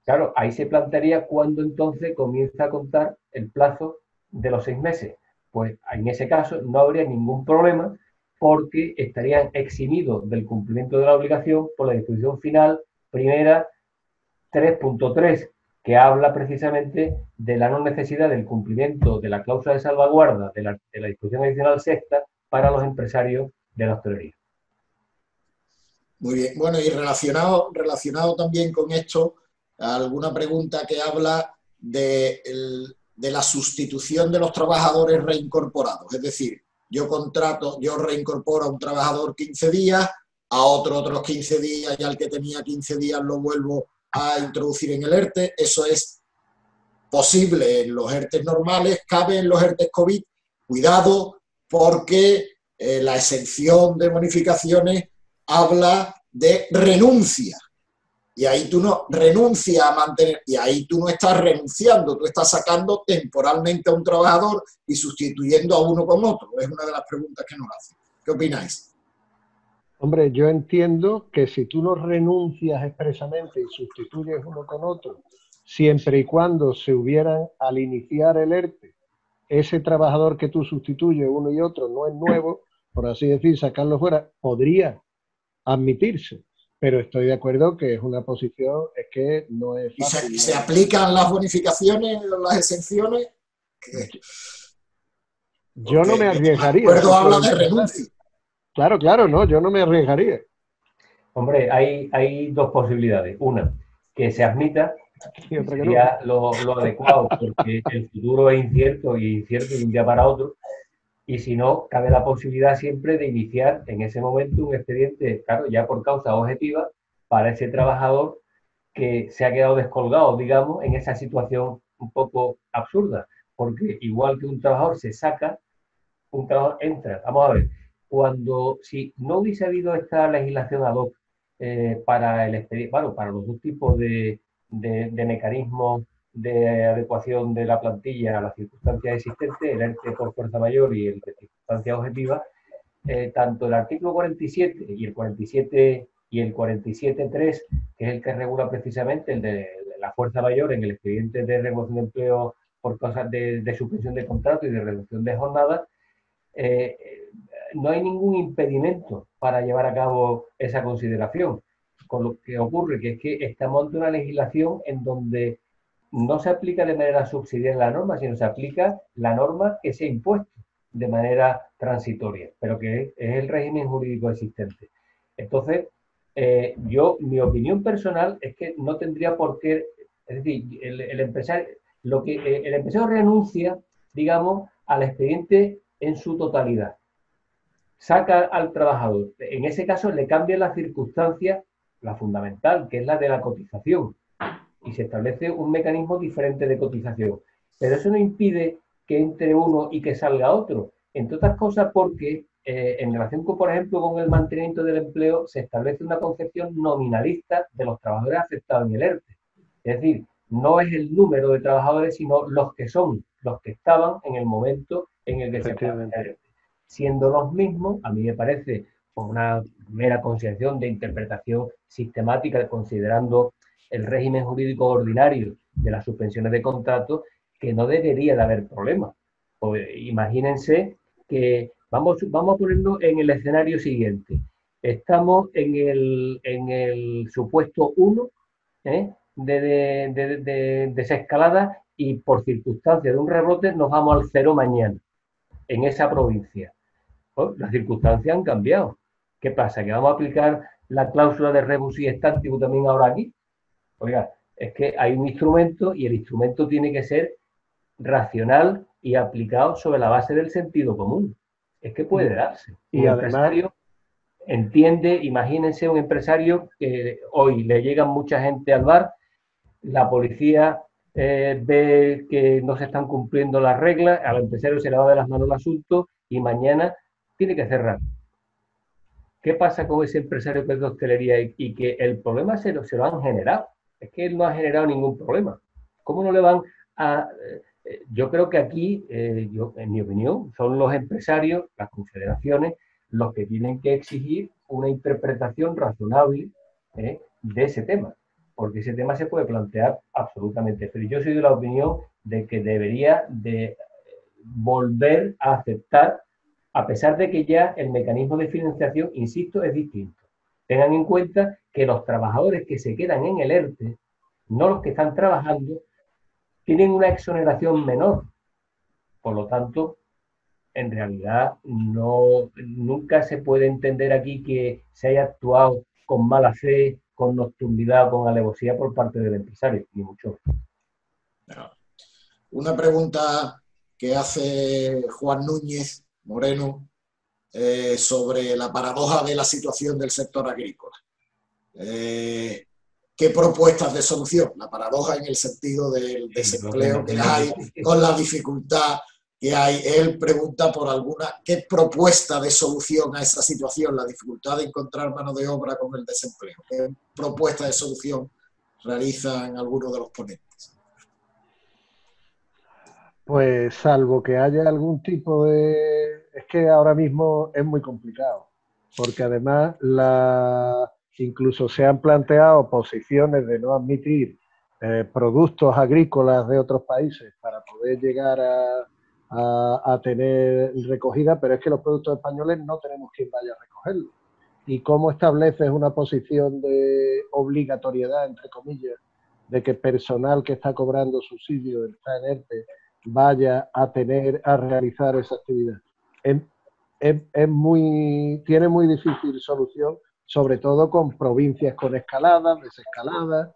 Claro, ahí se plantearía cuándo entonces comienza a contar el plazo de los 6 meses. Pues en ese caso no habría ningún problema porque estarían eximidos del cumplimiento de la obligación por la disposición final primera 3.3, que habla precisamente de la no necesidad del cumplimiento de la cláusula de salvaguarda de la disposición adicional sexta para los empresarios de la hostelería. Muy bien. Bueno, y relacionado también con esto, alguna pregunta que habla de la sustitución de los trabajadores reincorporados. Es decir, yo reincorporo a un trabajador 15 días, a otros 15 días, y al que tenía 15 días lo vuelvo a introducir en el ERTE. Eso es posible en los ERTEs normales, cabe en los ERTEs COVID. Cuidado, porque la exención de bonificaciones habla de renuncia. Y ahí tú no renuncias a mantener, y ahí tú no estás renunciando, tú estás sacando temporalmente a un trabajador y sustituyendo a uno con otro. Es una de las preguntas que nos hacen. ¿Qué opináis? Hombre, yo entiendo que si tú no renuncias expresamente y sustituyes uno con otro, siempre y cuando se hubieran, al iniciar el ERTE, ese trabajador que tú sustituyes uno y otro no es nuevo, por así decir, sacarlo fuera, podría admitirse. pero estoy de acuerdo que es una posición, es que no es fácil. ¿Y se aplican las bonificaciones o las exenciones? Yo no me arriesgaría. El acuerdo habla de renuncia. Claro, claro, no, yo no me arriesgaría. Hombre, hay dos posibilidades. Una, que se admita, Y otra que sería lo adecuado, porque el futuro es incierto y incierto de un día para otro. Y si no, cabe la posibilidad siempre de iniciar en ese momento un expediente, claro, ya por causa objetiva, para ese trabajador que se ha quedado descolgado, digamos, en esa situación un poco absurda. Porque igual que un trabajador se saca, un trabajador entra. Vamos a ver, si no hubiese habido esta legislación ad hoc para el expediente, bueno, para los dos tipos de mecanismos de adecuación de la plantilla a las circunstancias existentes, el ERTE por fuerza mayor y el de circunstancias objetivas, tanto el artículo 47 y el 47 y el 47.3, que es el que regula precisamente el de la fuerza mayor en el expediente de regulación de empleo por causa de suspensión de contrato y de reducción de jornada, no hay ningún impedimento para llevar a cabo esa consideración. Con lo que ocurre que es que estamos ante una legislación en donde no se aplica de manera subsidiaria la norma, sino se aplica la norma que se ha impuesto de manera transitoria, pero que es el régimen jurídico existente. Entonces, mi opinión personal es que no tendría por qué, es decir, el empresario renuncia, digamos, al expediente en su totalidad. Saca al trabajador. En ese caso le cambia la circunstancia, la fundamental, que es la de la cotización, y se establece un mecanismo diferente de cotización. Pero eso no impide que entre uno y que salga otro. Entre otras cosas porque en relación con, por ejemplo, con el mantenimiento del empleo, se establece una concepción nominalista de los trabajadores afectados en el ERTE. Es decir, no es el número de trabajadores, sino los que estaban en el momento en el que se aplica el ERTE. Siendo los mismos, a mí me parece, por una mera consideración de interpretación sistemática, considerando el régimen jurídico ordinario de las suspensiones de contrato, que no debería de haber problema. Pues imagínense que vamos a ponernos en el escenario siguiente. Estamos en el supuesto 1 de desescalada y por circunstancia de un rebrote nos vamos al 0 mañana en esa provincia. Pues las circunstancias han cambiado. ¿Qué pasa? ¿Que vamos a aplicar la cláusula de rebus sic stantibus también ahora aquí? Oiga, es que hay un instrumento y el instrumento tiene que ser racional y aplicado sobre la base del sentido común. Es que puede darse. Y además, empresario entiende, imagínense un empresario que hoy le llega mucha gente al bar, la policía ve que no se están cumpliendo las reglas, al empresario se le va de las manos el asunto y mañana tiene que cerrar. ¿Qué pasa con ese empresario que es de hostelería y que el problema se lo han generado? Es que él no ha generado ningún problema. ¿Cómo no le van a...? Yo creo que aquí, en mi opinión, son los empresarios, las confederaciones, los que tienen que exigir una interpretación razonable de ese tema, porque ese tema se puede plantear absolutamente. Pero yo soy de la opinión de que debería de volver a aceptar, a pesar de que ya el mecanismo de financiación, insisto, es distinto. Tengan en cuenta que los trabajadores que se quedan en el ERTE, no los que están trabajando, tienen una exoneración menor. Por lo tanto, en realidad nunca se puede entender aquí que se haya actuado con mala fe, con nocturnidad o con alevosía por parte del empresario, ni mucho. Una pregunta que hace Juan Núñez Moreno sobre la paradoja de la situación del sector agrícola. ¿Qué propuestas de solución? La paradoja en el sentido del desempleo que hay, con la dificultad que hay. Él pregunta por ¿qué propuesta de solución a esa situación? La dificultad de encontrar mano de obra con el desempleo. ¿Qué propuesta de solución realizan algunos de los ponentes? Pues salvo que haya algún tipo de... Es que ahora mismo es muy complicado, porque además incluso se han planteado posiciones de no admitir productos agrícolas de otros países para poder llegar a tener recogida, pero es que los productos españoles no tenemos quien vaya a recogerlos. y cómo estableces una posición de obligatoriedad, entre comillas, de que personal que está cobrando subsidio, está en ERTE, vaya a realizar esa actividad. Tiene muy difícil solución, sobre todo con provincias con escaladas, desescaladas.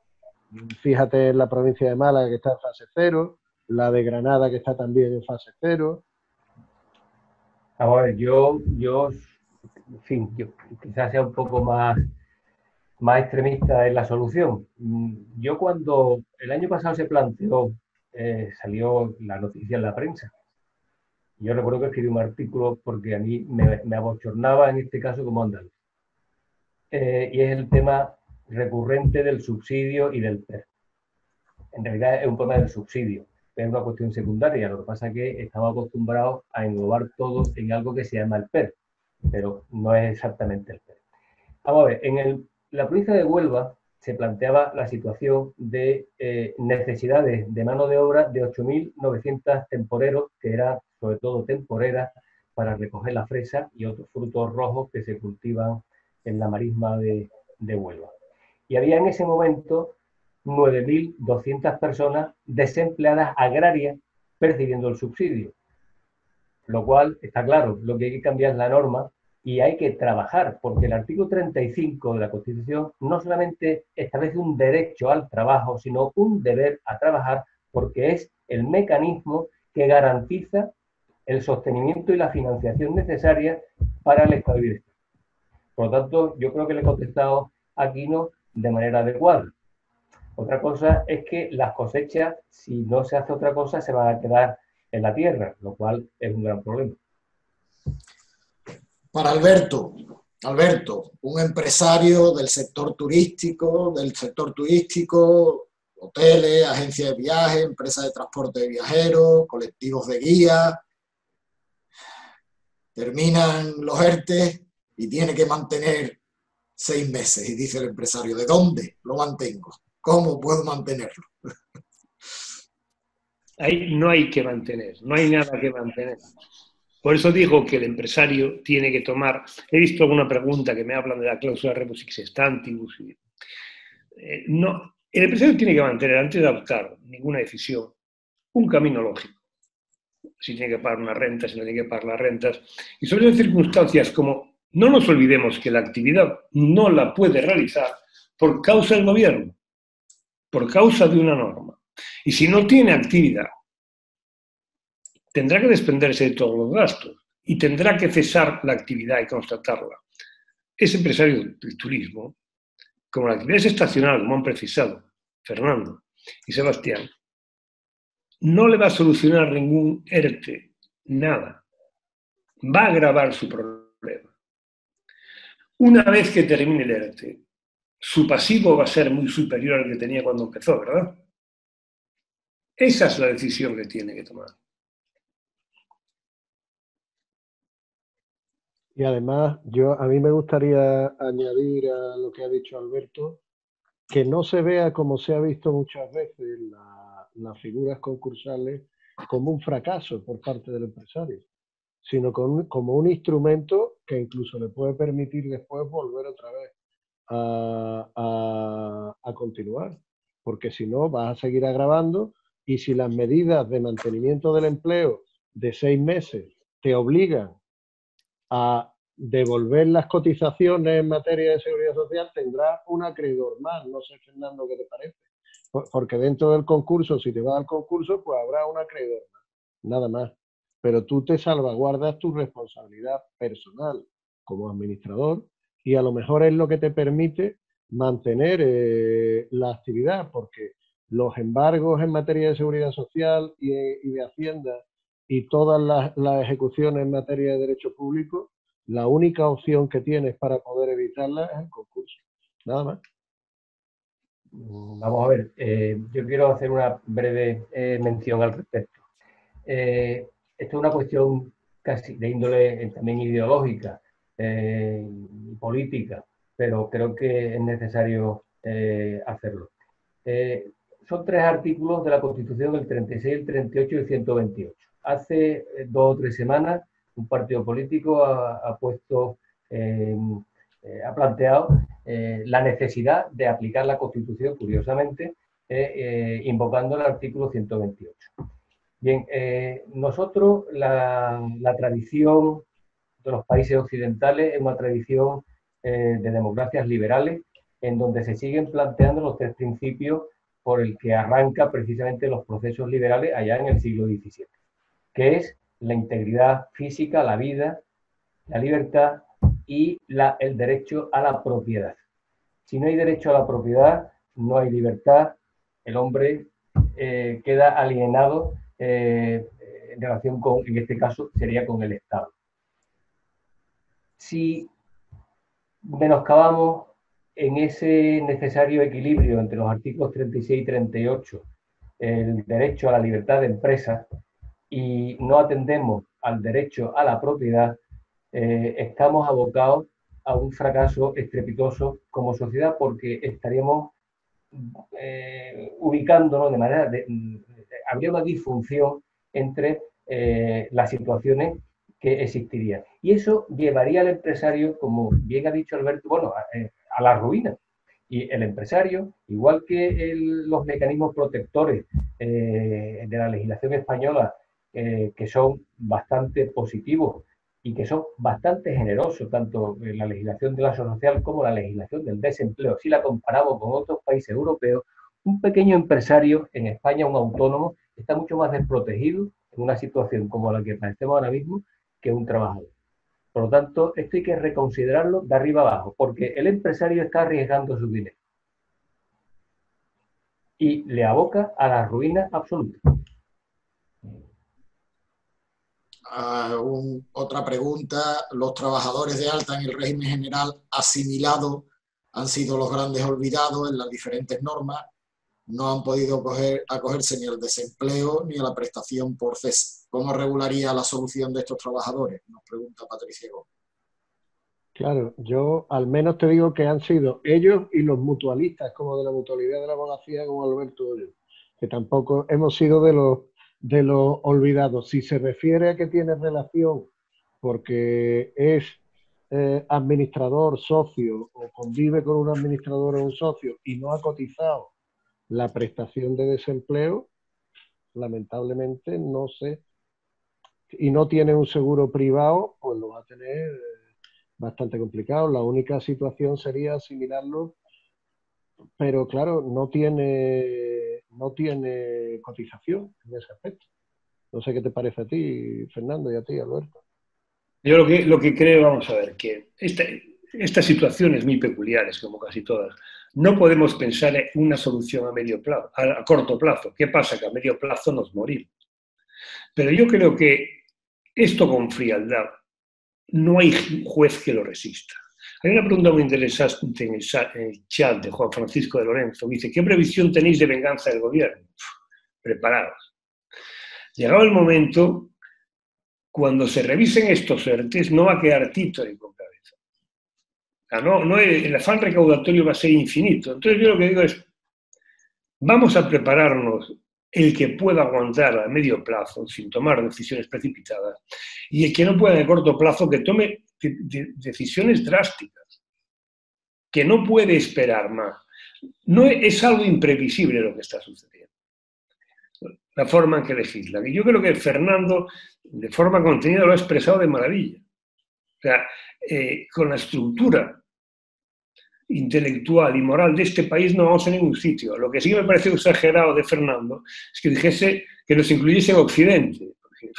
Fíjate en la provincia de Málaga, que está en fase 0, la de Granada, que está también en fase 0. Vamos a ver, en fin, yo quizás sea un poco más extremista en la solución. Yo cuando el año pasado se planteó, salió la noticia en la prensa. Yo recuerdo que escribí un artículo porque a mí me abochornaba en este caso como andaluz. Y es el tema recurrente del subsidio y del PER. En realidad es un problema del subsidio, es una cuestión secundaria. Lo que pasa es que estamos acostumbrados a englobar todo en algo que se llama el PER, pero no es exactamente el PER. Vamos a ver, la provincia de Huelva se planteaba la situación de necesidades de mano de obra de 8.900 temporeros, que eran sobre todo temporeras para recoger la fresa y otros frutos rojos que se cultivan en la marisma de Huelva. Y había en ese momento 9.200 personas desempleadas agrarias percibiendo el subsidio. Lo cual está claro, lo que hay que cambiar es la norma y hay que trabajar, porque el artículo 35 de la Constitución no solamente establece un derecho al trabajo, sino un deber a trabajar, porque es el mecanismo que garantiza el sostenimiento y la financiación necesaria para el estado de bienestar. Por lo tanto, yo creo que le he contestado a Aquino de manera adecuada. Otra cosa es que las cosechas, si no se hace otra cosa, se van a quedar en la tierra, lo cual es un gran problema. Para Alberto, un empresario del sector turístico, hoteles, agencias de viaje, empresas de transporte de viajeros, colectivos de guía, terminan los ERTE y tiene que mantener 6 meses. Y dice el empresario, ¿de dónde lo mantengo? ¿Cómo puedo mantenerlo? Ahí no hay que mantener, no hay nada que mantener. Por eso digo que el empresario tiene que tomar... He visto alguna pregunta que me hablan de la cláusula rebus sic stantibus. No, el empresario tiene que mantener, antes de adoptar ninguna decisión, un camino lógico. Si tiene que pagar una renta, si no tiene que pagar las rentas. Y sobre esas circunstancias como no nos olvidemos que la actividad no la puede realizar por causa del gobierno, por causa de una norma. Y si no tiene actividad, tendrá que desprenderse de todos los gastos y tendrá que cesar la actividad y constatarla. Ese empresario del turismo, como la actividad es estacional, como han precisado Fernando y Sebastián, no le va a solucionar ningún ERTE, nada. Va a agravar su problema. Una vez que termine el ERTE, su pasivo va a ser muy superior al que tenía cuando empezó, ¿verdad? Esa es la decisión que tiene que tomar. Y además, a mí me gustaría añadir a lo que ha dicho Alberto, que no se vea, como se ha visto muchas veces, las figuras concursales como un fracaso por parte del empresario, sino como un instrumento que incluso le puede permitir después volver otra vez a continuar, porque si no vas a seguir agravando, y si las medidas de mantenimiento del empleo de 6 meses te obligan a devolver las cotizaciones en materia de seguridad social, tendrás un acreedor más. No sé, Fernando, ¿qué te parece? Porque dentro del concurso, si te vas al concurso, pues habrá un acreedor más, nada más. Pero tú te salvaguardas tu responsabilidad personal como administrador y a lo mejor es lo que te permite mantener la actividad, porque los embargos en materia de seguridad social y de Hacienda y todas las ejecuciones en materia de derecho público, la única opción que tienes para poder evitarla es el concurso. Nada más. Vamos a ver, yo quiero hacer una breve mención al respecto. Esto es una cuestión casi de índole también ideológica y política, pero creo que es necesario hacerlo. Son 3 artículos de la Constitución, el 36, el 38 y el 128. Hace 2 o 3 semanas un partido político ha puesto ha planteado la necesidad de aplicar la Constitución, curiosamente, invocando el artículo 128. Bien, nosotros, la tradición de los países occidentales es una tradición de democracias liberales en donde se siguen planteando los tres principios por el que arranca precisamente los procesos liberales allá en el siglo XVII, que es la integridad física, la vida, la libertad y el derecho a la propiedad. Si no hay derecho a la propiedad, no hay libertad, el hombre queda alienado en relación con, en este caso, sería con el Estado. Si menoscabamos en ese necesario equilibrio entre los artículos 36 y 38 el derecho a la libertad de empresa y no atendemos al derecho a la propiedad, estamos abocados a un fracaso estrepitoso como sociedad, porque estaríamos ubicándonos de manera habría una disfunción entre las situaciones que existirían. Y eso llevaría al empresario, como bien ha dicho Alberto, bueno, a la ruina. Y el empresario, igual que los mecanismos protectores de la legislación española, que son bastante positivos y que son bastante generosos, tanto en la legislación de la seguridad social como la legislación del desempleo. Si la comparamos con otros países europeos, un pequeño empresario en España, un autónomo, está mucho más desprotegido en una situación como la que padecemos ahora mismo que un trabajador. Por lo tanto, esto hay que reconsiderarlo de arriba abajo, porque el empresario está arriesgando su dinero y le aboca a la ruina absoluta. Otra pregunta: ¿los trabajadores de alta en el régimen general asimilado han sido los grandes olvidados en las diferentes normas? No han podido acogerse ni al desempleo ni a la prestación por cese. ¿Cómo regularía la solución de estos trabajadores? Nos pregunta Patricia Gómez. Claro, yo al menos te digo que han sido ellos y los mutualistas, como de la mutualidad de la abogacía, como Alberto Hoyo, que tampoco hemos sido de los olvidados. Si se refiere a que tiene relación porque es administrador, socio, o convive con un administrador o un socio y no ha cotizado la prestación de desempleo, lamentablemente no sé, y no tiene un seguro privado, pues lo va a tener bastante complicado. La única situación sería asimilarlo, pero claro, no tiene cotización en ese aspecto. No sé qué te parece a ti, Fernando, y a ti, Alberto. Yo lo que creo, vamos a ver, que estas situaciones muy peculiares, como casi todas, no podemos pensar en una solución a medio plazo, a corto plazo. ¿Qué pasa? Que a medio plazo nos morimos. Pero yo creo que esto con frialdad, no hay juez que lo resista. Hay una pregunta muy interesante en el chat de Juan Francisco de Lorenzo. Dice: ¿qué previsión tenéis de venganza del gobierno? Preparados. Llegado el momento, cuando se revisen estos ERTEs, no va a quedar títere con cabeza. El afán recaudatorio va a ser infinito. Entonces yo lo que digo es, vamos a prepararnos el que pueda aguantar a medio plazo sin tomar decisiones precipitadas, y el que no pueda de corto plazo que tome decisiones drásticas, que no puede esperar más. No es algo imprevisible lo que está sucediendo. La forma en que legislan. Y yo creo que Fernando, de forma contenida, lo ha expresado de maravilla. O sea, con la estructura intelectual y moral de este país no vamos a ningún sitio. Lo que sí me parece exagerado de Fernando es que dijese que nos incluyese en Occidente. Porque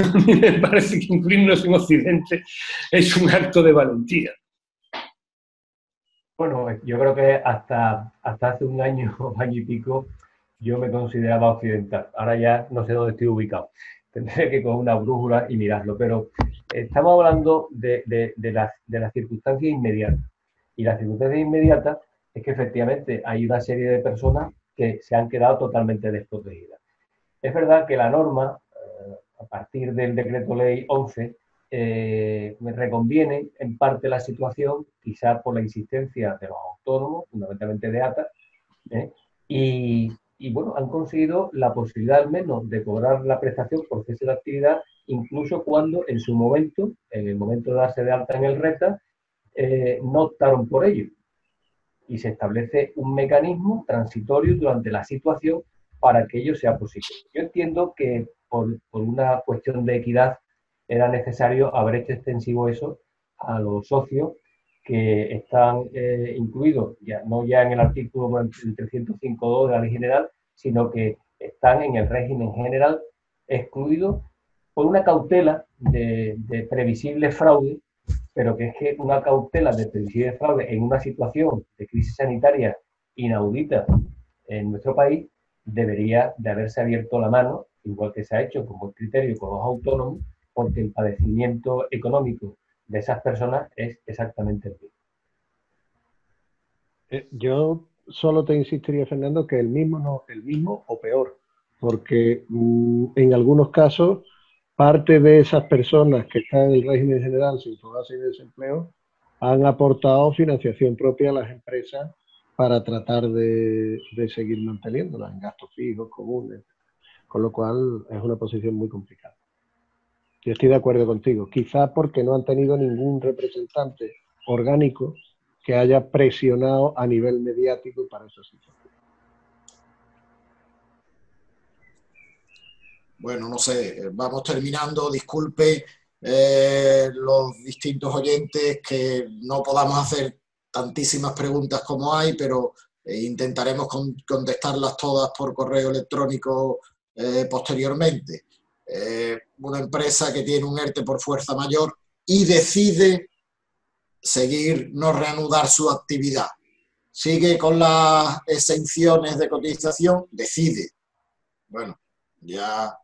a mí me parece que incluirnos en Occidente es un acto de valentía. Bueno, yo creo que hasta hace un año y pico yo me consideraba occidental. Ahora ya no sé dónde estoy ubicado. Tendré que coger una brújula y mirarlo. Pero estamos hablando de las circunstancias inmediatas. Y la circunstancia inmediata es que efectivamente hay una serie de personas que se han quedado totalmente desprotegidas. Es verdad que la norma, a partir del decreto ley 11, me reconviene en parte la situación, quizás por la insistencia de los autónomos, fundamentalmente de ATA, y bueno, han conseguido la posibilidad al menos de cobrar la prestación por cese de actividad, incluso cuando en su momento, en el momento de darse de alta en el RETA, no optaron por ello. Y se establece un mecanismo transitorio durante la situación para que ello sea posible. Yo entiendo que por una cuestión de equidad era necesario haber hecho extensivo eso a los socios que están incluidos, no ya en el artículo 305.2 de la Ley General, sino que están en el régimen general excluidos por una cautela de previsible fraude, pero que es que una cautela de previsible fraude en una situación de crisis sanitaria inaudita en nuestro país debería de haberse abierto la mano, igual que se ha hecho como criterio con los autónomos, porque el padecimiento económico de esas personas es exactamente el mismo. Yo solo te insistiría, Fernando, que el mismo o peor, porque en algunos casos parte de esas personas que están en el régimen general sin base de desempleo han aportado financiación propia a las empresas para tratar de seguir manteniéndolas en gastos fijos, comunes, con lo cual es una posición muy complicada. Yo estoy de acuerdo contigo, quizás porque no han tenido ningún representante orgánico que haya presionado a nivel mediático para esa situación. Bueno, no sé, vamos terminando. Disculpe los distintos oyentes que no podamos hacer tantísimas preguntas como hay, pero intentaremos contestarlas todas por correo electrónico posteriormente. Una empresa que tiene un ERTE por fuerza mayor y decide seguir, no reanudar su actividad. Sigue con las exenciones de cotización, decide. Bueno, ya...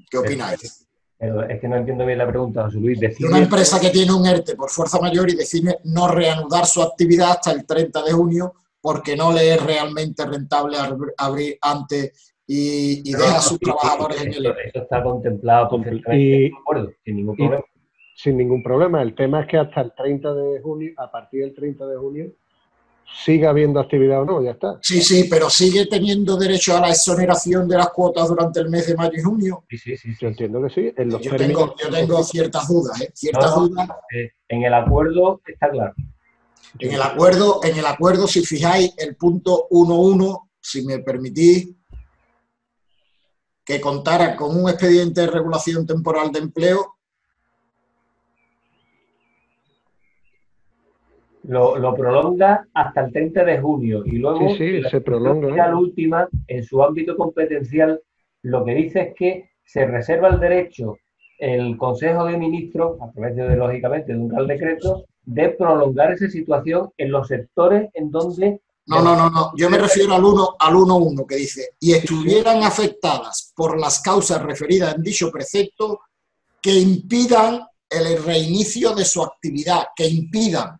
¿Qué opináis? Pero es que no entiendo bien la pregunta, José Luis. Decide... Una empresa que tiene un ERTE por fuerza mayor y decide no reanudar su actividad hasta el 30 de junio porque no le es realmente rentable abrir antes y deja a sus trabajadores en el ERTE. Eso está contemplado perfectamente, de acuerdo, sin ningún problema. Sin ningún problema. El tema es que hasta el 30 de junio, a partir del 30 de junio, siga habiendo actividad o no, ya está. Sí, sí, pero sigue teniendo derecho a la exoneración de las cuotas durante el mes de mayo y junio. Sí. Yo entiendo que sí. En los yo tengo ciertas dudas, dudas. En el acuerdo está claro. En el acuerdo, si fijáis, el punto 1.1, si me permitís, que contara con un expediente de regulación temporal de empleo. Lo prolonga hasta el 30 de junio y luego se prolonga. La última, en su ámbito competencial, lo que dice es que se reserva el derecho el Consejo de Ministros, a través de, lógicamente, de un Real Decreto, de prolongar esa situación en los sectores en donde... No. Yo me refiero al 1.1 que dice, y estuvieran afectadas por las causas referidas en dicho precepto que impidan el reinicio de su actividad, que impidan.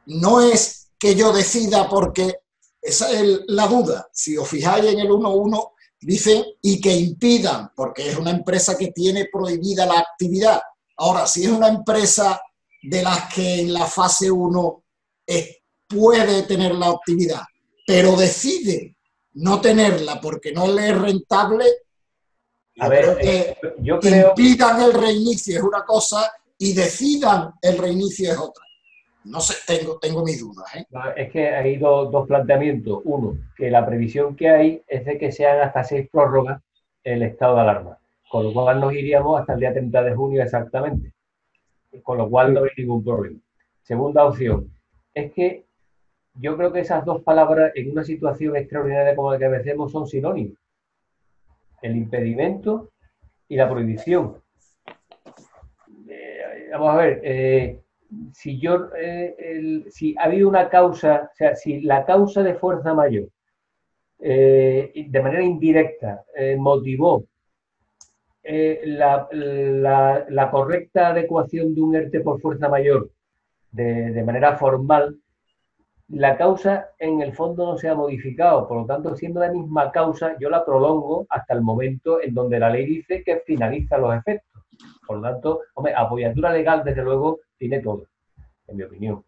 No es que yo decida porque esa es la duda. Si os fijáis en el 1.1, dice y que impidan, porque es una empresa que tiene prohibida la actividad. Ahora, si es una empresa de las que en la fase 1 puede tener la actividad, pero decide no tenerla porque no le es rentable, creo que impidan el reinicio es una cosa y decidan el reinicio es otra. No sé, tengo mis dudas. Es que hay dos planteamientos. Uno, que la previsión que hay es de que sean hasta 6 prórrogas el estado de alarma, con lo cual nos iríamos hasta el día 30 de junio exactamente, con lo cual no hay ningún problema. Segunda opción, es que yo creo que esas dos palabras en una situación extraordinaria como la que vencemos son sinónimos. El impedimento y la prohibición. Vamos a ver... si ha habido una causa, o sea, si la causa de fuerza mayor de manera indirecta motivó la correcta adecuación de un ERTE por fuerza mayor de manera formal, la causa en el fondo no se ha modificado, por lo tanto, siendo la misma causa, yo la prolongo hasta el momento en donde la ley dice que finaliza los efectos. Por lo tanto, hombre, apoyatura legal, desde luego, tiene todo, en mi opinión.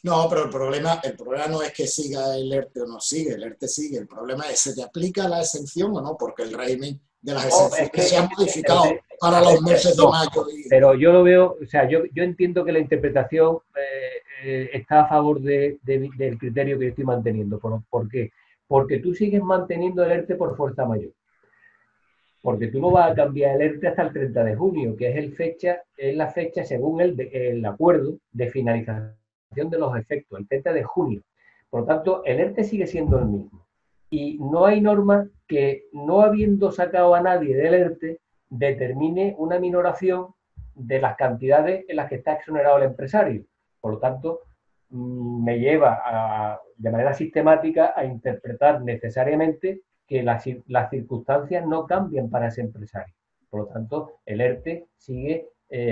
No, pero el problema no es que siga el ERTE o no sigue, el ERTE sigue. El problema es, ¿se te aplica la exención o no? Porque el régimen de las exenciones es que se han modificado para los meses de mayo. Pero yo lo veo, o sea, yo entiendo que la interpretación está a favor del criterio que yo estoy manteniendo. ¿Por qué? Porque tú sigues manteniendo el ERTE por fuerza mayor. Porque tú no vas a cambiar el ERTE hasta el 30 de junio, que es la fecha según el acuerdo de finalización de los efectos, el 30 de junio. Por lo tanto, el ERTE sigue siendo el mismo. Y no hay norma que, no habiendo sacado a nadie del ERTE, determine una minoración de las cantidades en las que está exonerado el empresario. Por lo tanto, me lleva de manera sistemática a interpretar necesariamente que las circunstancias no cambian para ese empresario. Por lo tanto, el ERTE sigue,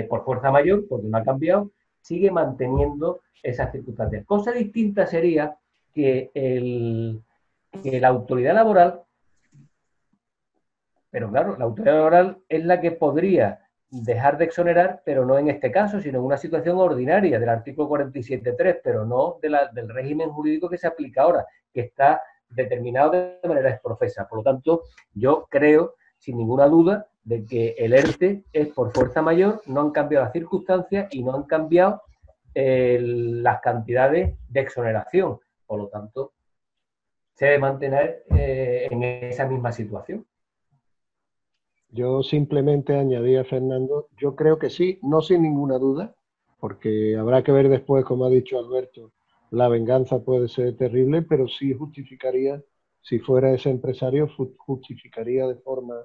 por fuerza mayor, porque no ha cambiado, sigue manteniendo esas circunstancias. Cosa distinta sería que la autoridad laboral, pero claro, la autoridad laboral es la que podría dejar de exonerar, pero no en este caso, sino en una situación ordinaria del artículo 47.3, pero no del régimen jurídico que se aplica ahora, que está determinado de manera exprofesa. Por lo tanto, yo creo, sin ninguna duda, de que el ERTE es por fuerza mayor, no han cambiado las circunstancias y no han cambiado las cantidades de exoneración. Por lo tanto, se debe mantener en esa misma situación. Yo simplemente añadía, Fernando, yo creo que sí, no sin ninguna duda, porque habrá que ver después, como ha dicho Alberto, la venganza puede ser terrible, pero sí justificaría, si fuera ese empresario, justificaría de forma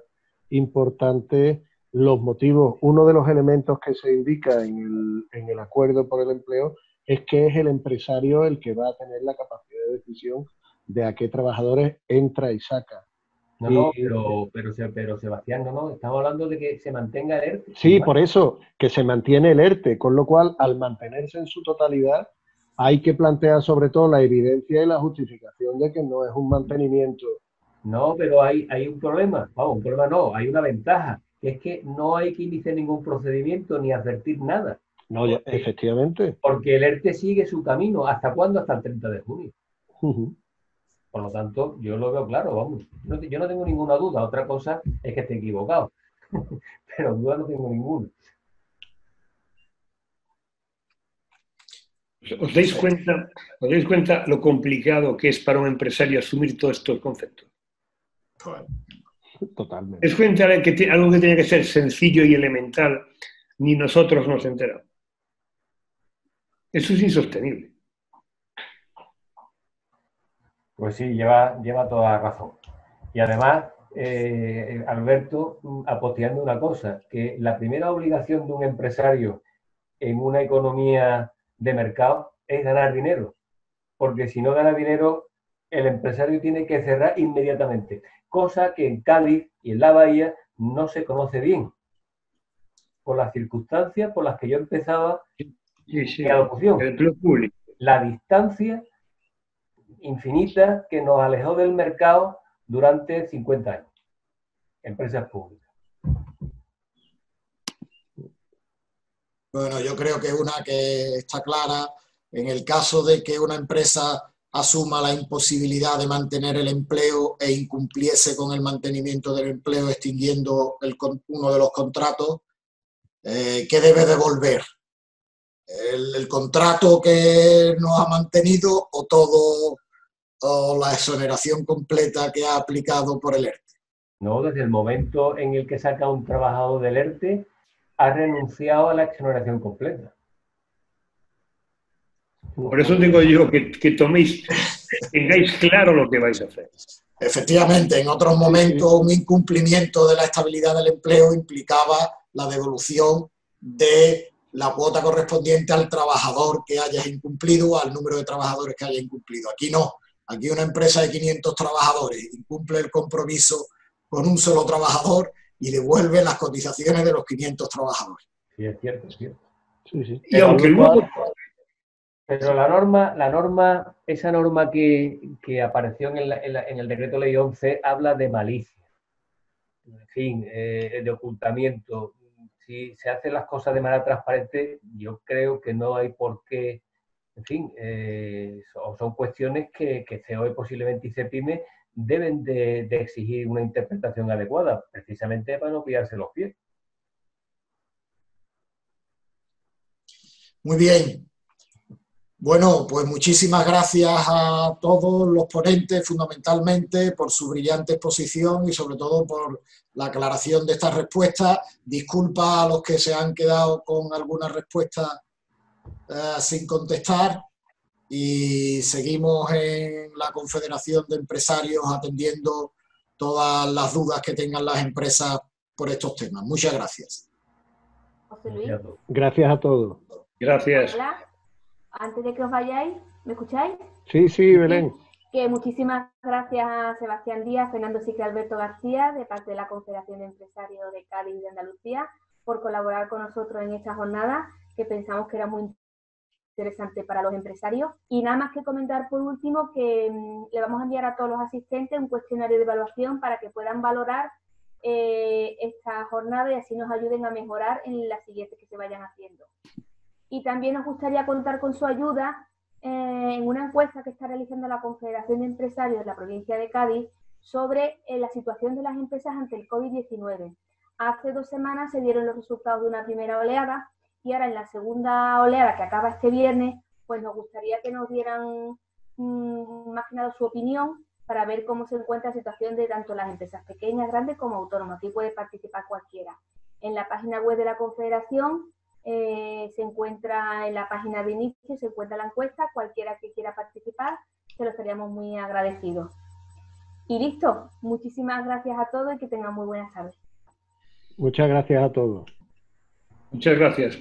importante los motivos. Uno de los elementos que se indica en el acuerdo por el empleo es que es el empresario el que va a tener la capacidad de decisión de a qué trabajadores entra y saca. No, pero Sebastián, no, estamos hablando de que se mantenga el ERTE. Sí, por eso, que se mantiene el ERTE, con lo cual, al mantenerse en su totalidad, hay que plantear sobre todo la evidencia y la justificación de que no es un mantenimiento. No, pero hay un problema, vamos, un problema no, hay una ventaja, que es que no hay que iniciar ningún procedimiento ni advertir nada. No, ya, efectivamente. Porque el ERTE sigue su camino. ¿Hasta cuándo? Hasta el 30 de junio. Por lo tanto, yo lo veo claro, vamos. Yo no tengo ninguna duda. Otra cosa es que esté equivocado. Pero duda no tengo ninguna. ¿Os dais cuenta lo complicado que es para un empresario asumir todos estos conceptos? Totalmente. ¿Os cuenta que algo que tiene que ser sencillo y elemental, ni nosotros nos enteramos? Eso es insostenible. Pues sí, lleva toda la razón. Y además, Alberto, apostillando una cosa, que la primera obligación de un empresario en una economía de mercado es ganar dinero. Porque si no gana dinero, el empresario tiene que cerrar inmediatamente. Cosa que en Cádiz y en la Bahía no se conoce bien. Por las circunstancias por las que yo empezaba mi adopción. El empleo público. La distancia infinita que nos alejó del mercado durante 50 años. Empresas públicas. Bueno, yo creo que una que está clara, en el caso de que una empresa asuma la imposibilidad de mantener el empleo e incumpliese con el mantenimiento del empleo extinguiendo uno de los contratos, ¿qué debe devolver? ¿El contrato que nos ha mantenido o la exoneración completa que ha aplicado por el ERTE? No, desde el momento en el que saca un trabajador del ERTE, ha renunciado a la exoneración completa. Por eso digo yo que tengáis claro lo que vais a hacer. Efectivamente, en otros momentos un incumplimiento de la estabilidad del empleo implicaba la devolución de la cuota correspondiente al trabajador que hayas incumplido o al número de trabajadores que haya incumplido. Aquí no. Aquí una empresa de 500 trabajadores incumple el compromiso con un solo trabajador y devuelve las cotizaciones de los 500 trabajadores. Sí, es cierto, es cierto. Sí, sí. Y aunque luego... Pero esa norma que apareció en el decreto ley 11 habla de malicia, en fin, de ocultamiento. Si se hacen las cosas de manera transparente, yo creo que no hay por qué, en fin, son cuestiones que COE posiblemente y CEPIME deben de exigir una interpretación adecuada, precisamente para no pillarse los pies. Muy bien. Bueno, pues muchísimas gracias a todos los ponentes, fundamentalmente, por su brillante exposición y sobre todo por la aclaración de estas respuestas. Disculpa a los que se han quedado con alguna respuesta sin contestar y seguimos en la Confederación de Empresarios atendiendo todas las dudas que tengan las empresas por estos temas. Muchas gracias. José Luis. Gracias a todos. Gracias. Hola. Antes de que os vayáis, ¿me escucháis? Sí, sí, Belén. Que muchísimas gracias a Sebastián Díaz, Fernando Sique y Alberto García, de parte de la Confederación de Empresarios de Cádiz y de Andalucía, por colaborar con nosotros en esta jornada, que pensamos que era muy interesante para los empresarios. Y nada más que comentar por último que le vamos a enviar a todos los asistentes un cuestionario de evaluación para que puedan valorar esta jornada y así nos ayuden a mejorar en las siguientes que se vayan haciendo. Y también nos gustaría contar con su ayuda en una encuesta que está realizando la Confederación de Empresarios de la provincia de Cádiz sobre la situación de las empresas ante el COVID-19. Hace 2 semanas se dieron los resultados de una primera oleada y ahora en la segunda oleada que acaba este viernes, pues nos gustaría que nos dieran más que nada su opinión para ver cómo se encuentra la situación de tanto las empresas pequeñas, grandes como autónomas. Aquí puede participar cualquiera. En la página web de la Confederación se encuentra en la página de inicio, se encuentra la encuesta, cualquiera que quiera participar, se lo estaríamos muy agradecidos. Y listo, muchísimas gracias a todos y que tengan muy buenas tardes. Muchas gracias a todos. Muchas gracias.